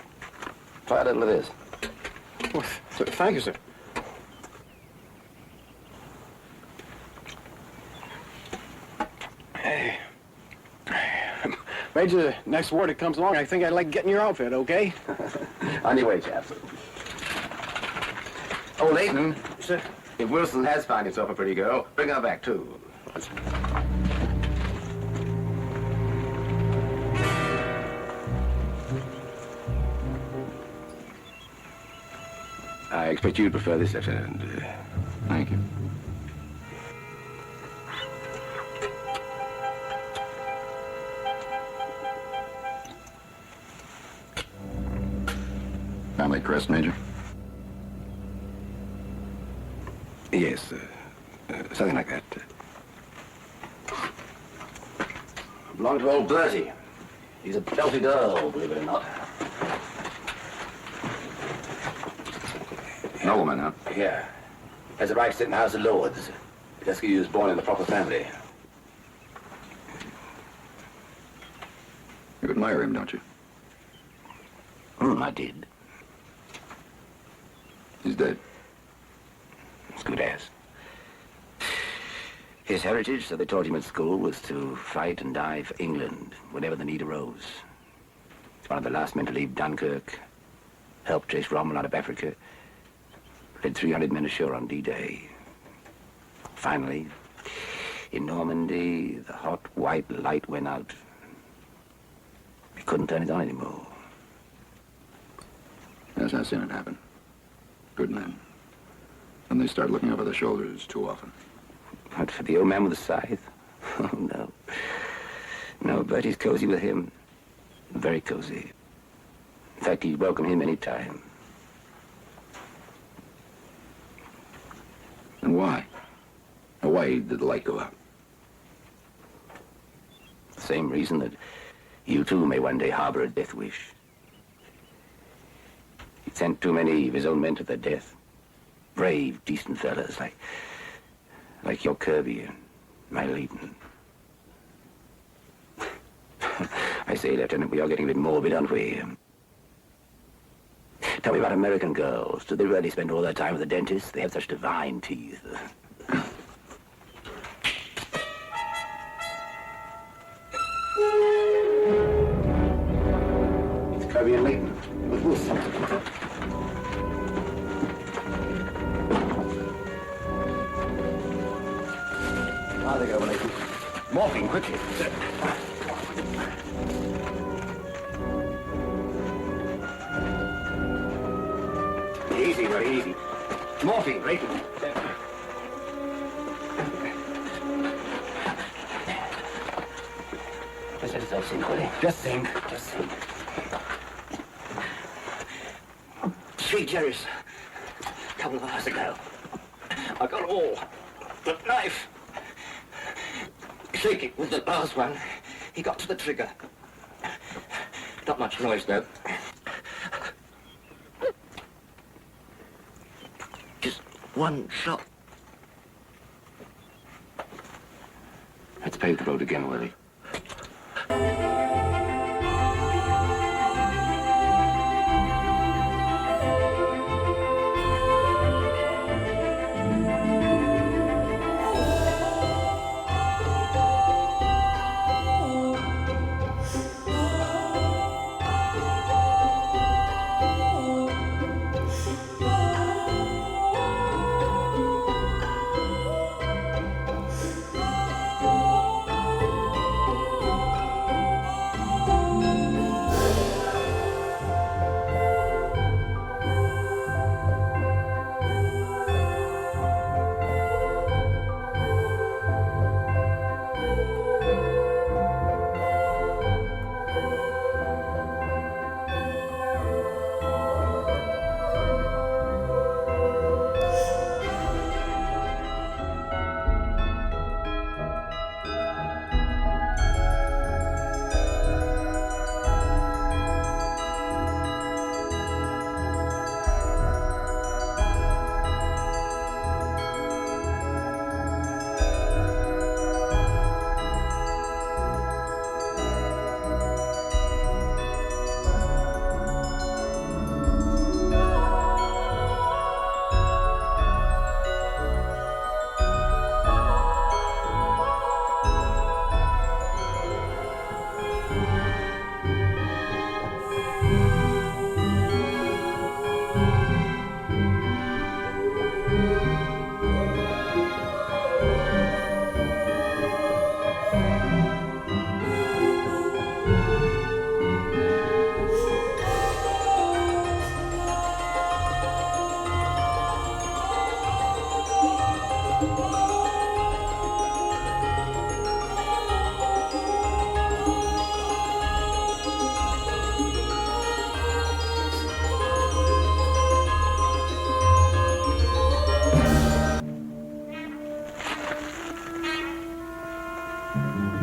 try a little of this. Well, thank you, sir. Hey. Major, the next war that comes along, I think I'd like getting your outfit, okay? On your way, chaps. Oh, Leighton. Sir. If Wilson has found himself a pretty girl, bring her back, too. I expect you'd prefer this, Lieutenant. Thank you. Family crest, Major? Yes, something like that. Belonged to old Bertie. He's a belted earl, believe it or not. Nobleman, huh? Yeah. Has a right to sit in the House of Lords. Just he was born in the proper family. You admire him, don't you? I did. He's dead. As good as. His heritage, so they taught him at school, was to fight and die for England whenever the need arose. He's one of the last men to leave Dunkirk, helped chase Rommel out of Africa, led 300 men ashore on D-Day. Finally, in Normandy, the hot white light went out. He couldn't turn it on anymore. Yes, I've seen it happen. Good men. And they start looking over their shoulders too often. Not for the old man with the scythe. Oh, no. No, Bertie's cozy with him. Very cozy. In fact, he'd welcome him any time. And why? Why did the light go out? The same reason that you too may one day harbor a death wish. He'd sent too many of his own men to their death. Brave, decent fellas like your Kirby and my Leighton. I say, Lieutenant, we are getting a bit morbid, aren't we? Tell me about American girls. Do they really spend all their time with the dentist? They have such divine teeth. Toby and Leighton with Wilson. How they go, Leighton? Morphine, quickly. Easy, very easy. Morphine, Leighton. Just let yourself sink, Willie. Just sink. Just sink. 3 cherries. A couple of hours ago. I got all. The knife. Shaking with the last one. He got to the trigger. Not much noise, though. Just one shot. Let's pave the road again, Willie.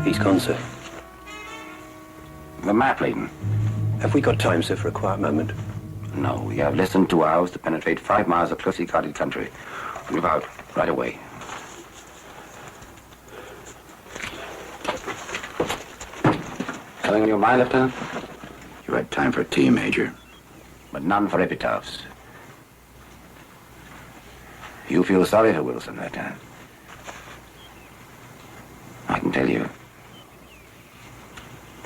He's gone, sir. The map, Leighton. Have we got time, sir, for a quiet moment? No, we have less than 2 hours to penetrate 5 miles of closely guarded country. Move out right away. Something on your mind, Lieutenant? You had time for tea, Major. But none for epitaphs. You feel sorry for Wilson, Lieutenant. I can tell you,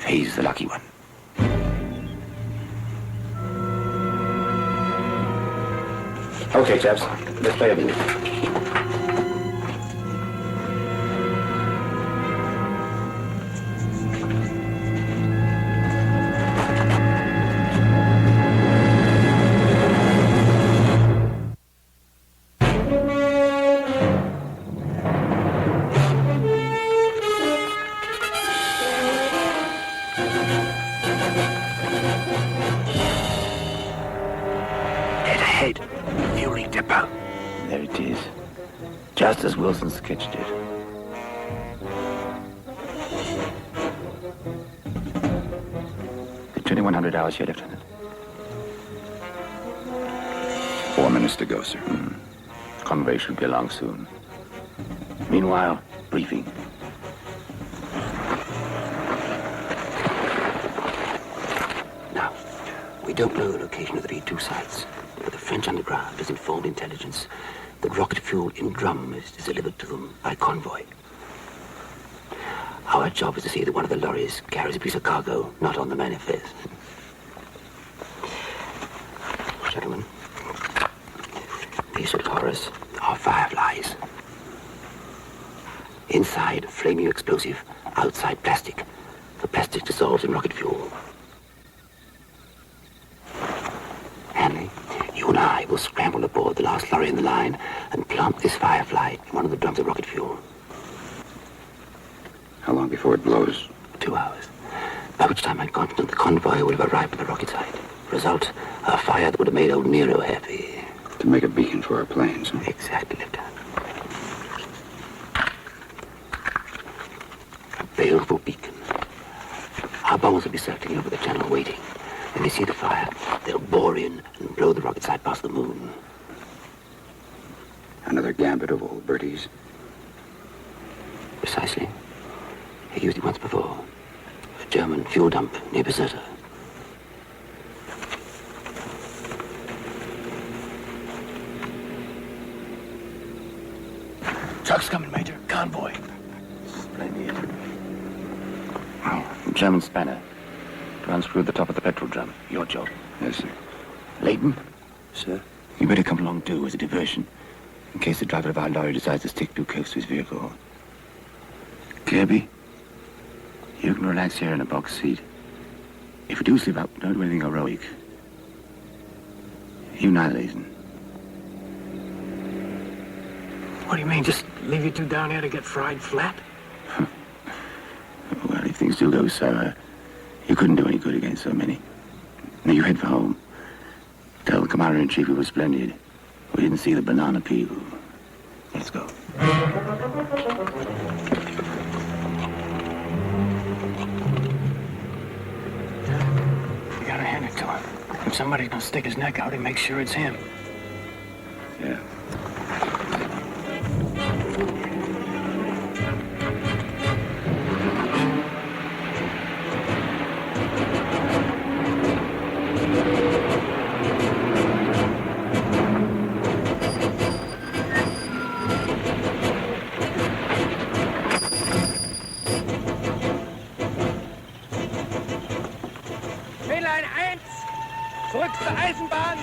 he's the lucky one. Okay, chaps, let's play a bit. Just as Wilson sketched it. The 2100 hours here, Lieutenant. 4 minutes to go, sir. Convoy should be along soon. Meanwhile, briefing. Now, we don't know the location of the B-2 sites, but the French underground has informed intelligence that rocket fuel in drum is delivered to them by convoy. Our job is to see that one of the lorries carries a piece of cargo not on the manifest. gentlemen. These little horrors are fireflies. Inside, flaming explosive. Outside, plastic. The plastic dissolves in rocket fuel. Hanley, you and I will scramble aboard the last lorry in the line and plant this firefly in one of the drums of rocket fuel. How long before it blows? 2 hours. By which time I'm confident the convoy would have arrived at the rocket site. Result, a fire that would have made old Nero happy. To make a beacon for our planes. Huh? Exactly, Lieutenant. A baleful beacon. Our bombers will be circling over the channel waiting. When they see the fire, they'll bore in and blow the rocket site past the moon. Another gambit of old Bertie's. Precisely. He used it once before. A German fuel dump near Bizerta. Truck's coming, Major. Convoy. Splendid. German spanner. To unscrew the top of the petrol drum. Your job. Yes, sir. Leighton? Sir? You better come along, too, as a diversion. In case the driver of our lorry decides to stick too close to his vehicle. Kirby? You can relax here in a box seat. If we do slip up, don't do anything heroic. You neither, Leighton. What do you mean, just leave you two down here to get fried flat? Well, if things do go sour, you couldn't do any good against so many. Now you head for home. Tell the Commander-in-Chief we were splendid. We didn't see the banana peel. Let's go. You gotta hand it to him. If somebody's gonna stick his neck out, he makes sure it's him. Yeah. Mainline 1, zurück zur Eisenbahn.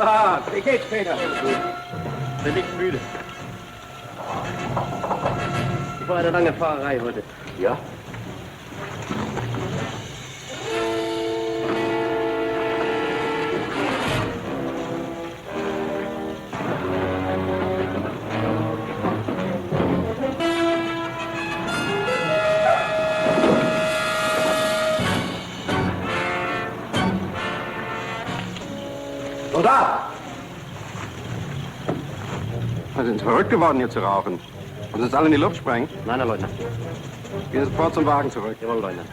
Ah, wie geht's, Peter? Bin nicht müde. Ich war eine lange Fahrerei heute. Ja? Soldat! Wir sind verrückt geworden, hier zu rauchen. Und uns alle in die Luft sprengen? Nein, Herr Leutnant. Gehen sofort zum Wagen zurück. Jawohl, Leutnant.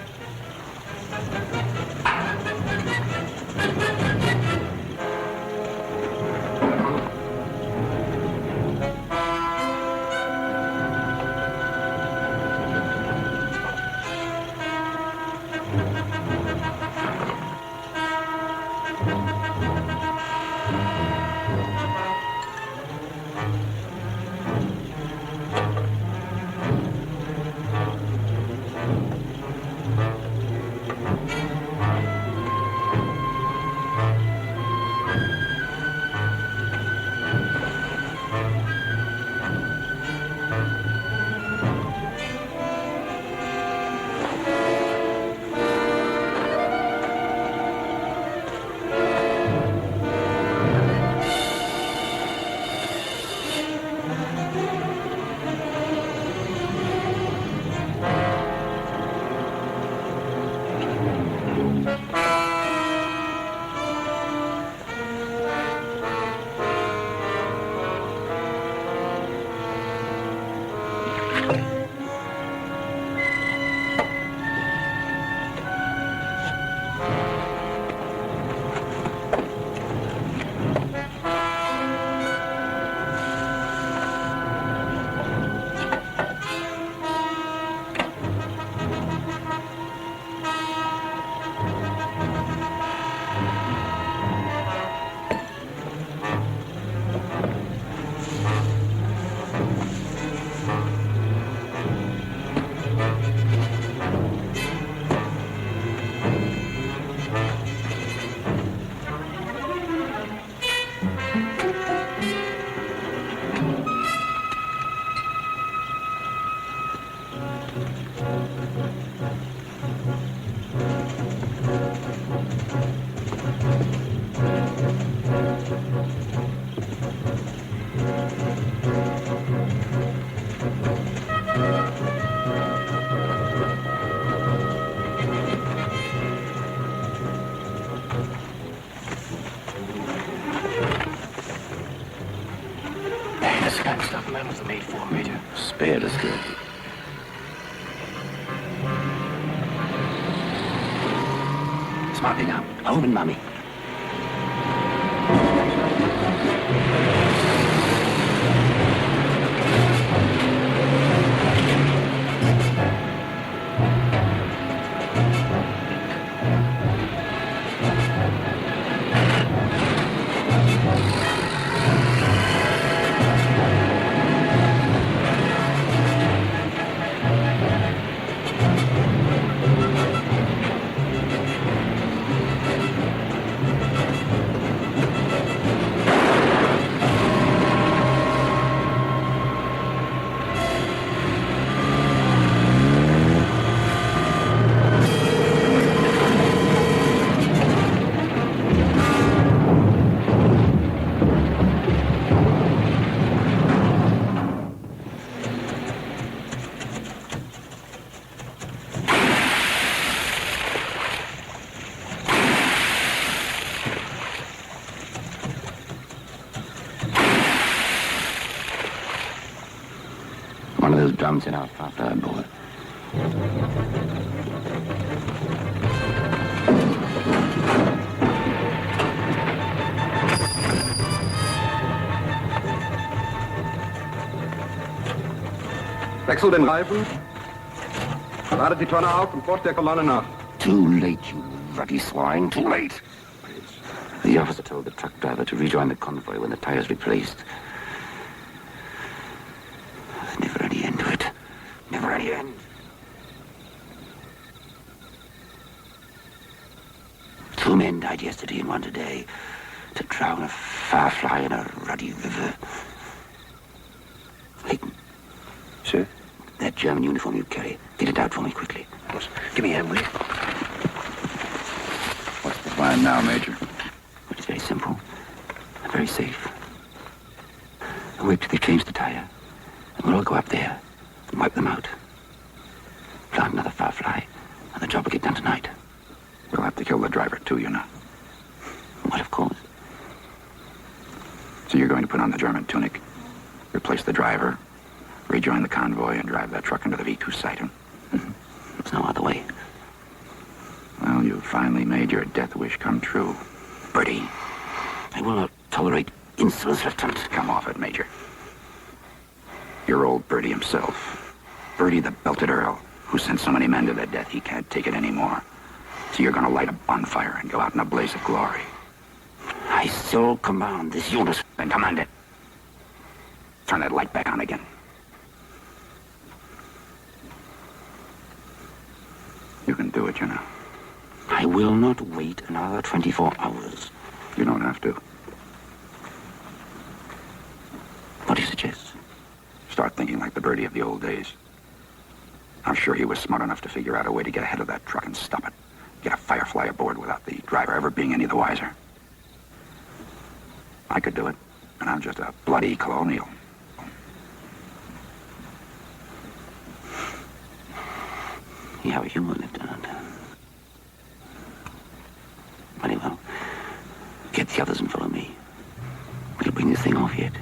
guns are made for, Major. Spared us good. Smartly now. Home and Mummy. One of those drums in our Far-Fly board. Wechsel den Reifen. Ladet die Tonne auf und folgt der Kolonne nach. Too late, you ruddy swine. Too late. The officer told the truck driver to rejoin the convoy when the tire's replaced. There's never any end to it. Never any end. Two men died yesterday and one today. To drown a Firefly in a ruddy river. Leighton. Sir? That German uniform you carry. Get it out for me quickly. Give me a hand, will you? What's the plan now, Major? It's very simple. And very safe. And wait till they change the tire. And we'll all go up there and wipe them out. Plant another Firefly, and the job will get done tonight. We'll have to kill the driver, too, you know. What, of course? So you're going to put on the German tunic, replace the driver, rejoin the convoy, and drive that truck into the V2 site, huh? Mm-hmm. There's no other way. Well, you finally made your death wish come true. Bertie, I will not tolerate insolence, Lieutenant. Come off it, Major. Your old Bertie himself. Bertie the belted Earl, who sent so many men to their death he can't take it anymore. So you're gonna light a bonfire and go out in a blaze of glory. I still command this unit. Then command it. Turn that light back on again. You can do it, you know. I will not wait another 24 hours. You don't have to. What do you suggest? Start thinking like the Bertie of the old days. I'm sure he was smart enough to figure out a way to get ahead of that truck and stop it. Get a Firefly aboard without the driver ever being any the wiser. I could do it, and I'm just a bloody colonial. You have a humor, Lieutenant. Very well. Get the others and follow me. We'll bring this thing off yet.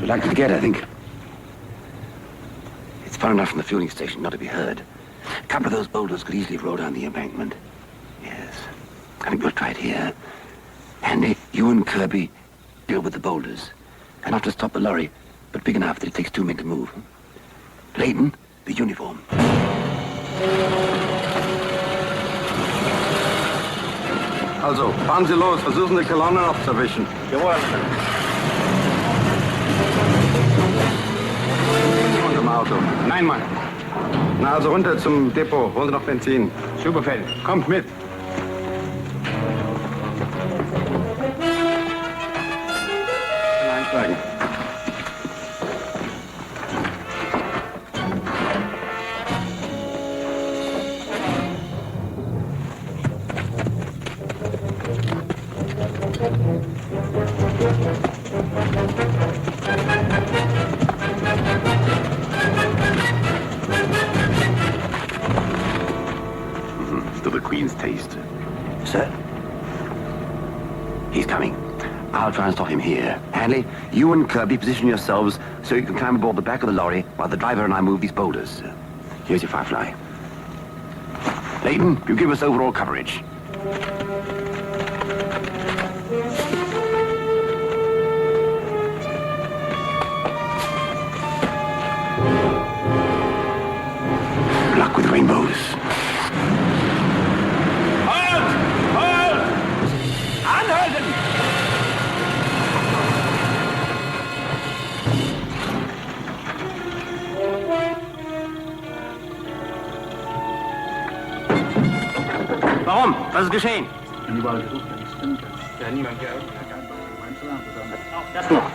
We're likely to get, I think. It's far enough from the fueling station not to be heard. A couple of those boulders could easily roll down the embankment. Yes. I think we'll try it here. Andy, you and Kirby deal with the boulders. And not to stop the lorry, but big enough that it takes 2 men to move. Leighton, the uniform. Also, fahren Sie los, versuchen die Kolonne aufzuwischen. Jawohl. Und im Auto. Nein, Mann. Na, also runter zum Depot, holen Sie noch Benzin. Superfeld, kommt mit. Queen's taste. Sir? He's coming. I'll try and stop him here. Hanley, you and Kirby position yourselves so you can climb aboard the back of the lorry while the driver and I move these boulders. Here's your Firefly. Layton, you give us overall coverage. Luck with rainbows. Halt! Halt! Anhalten! Warum? Was ist geschehen? Das noch.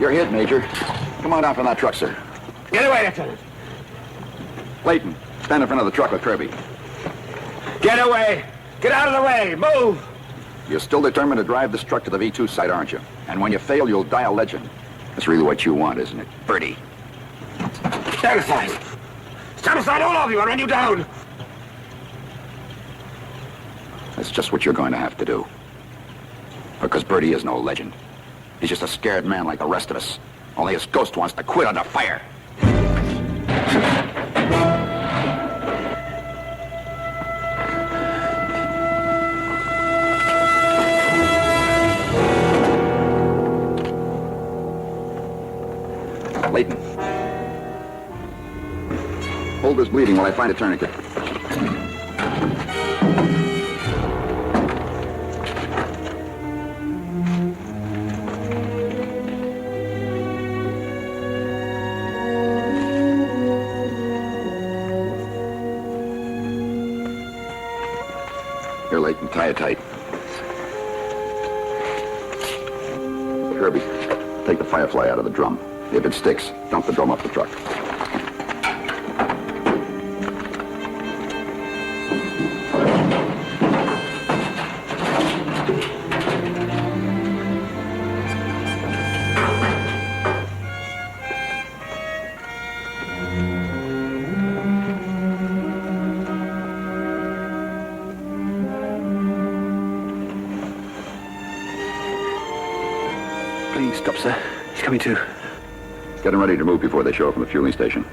You're hit, Major. Come on down from that truck, sir. Get away, Lieutenant. Layton, stand in front of the truck with Kirby. Get away. Get out of the way. Move. You're still determined to drive this truck to the V2 site, aren't you? And when you fail, you'll die a legend. That's really what you want, isn't it, Birdie? Stand aside. Stand aside, all of you. I'll run you down. That's just what you're going to have to do. Because Birdie is no legend. He's just a scared man like the rest of us. Only his ghost wants to quit under fire. Layton. Hold his bleeding while I find a tourniquet. Here, Layton, tie it tight. Kirby, take the Firefly out of the drum. If it sticks, dump the drum off the truck. Please stop, sir. He's coming to. Get them ready to move before they show up from the fueling station.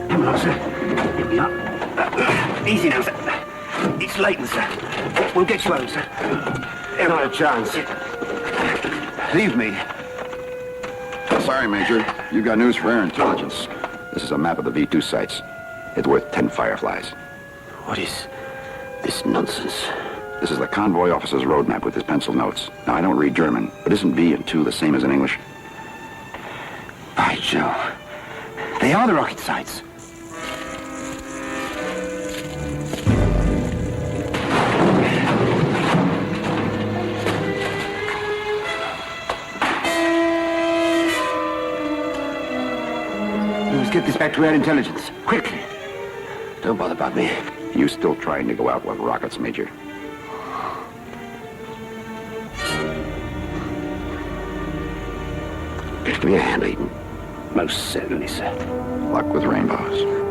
Come on, sir. Easy now, sir. It's Layton, sir. We'll get you home, sir. Not a chance. Leave me. Sorry, Major. You've got news for air intelligence. This is a map of the V2 sites. It's worth 10 Fireflies. What is this nonsense? This is the convoy officer's roadmap with his pencil notes. Now, I don't read German, but isn't V and 2 the same as in English? By Joe. They are the rocket sites. We must get this back to Air Intelligence. Quickly. Don't bother about me. You still trying to go out with rockets, Major? Give me a hand, Eden. Most certainly, sir. Luck with rainbows.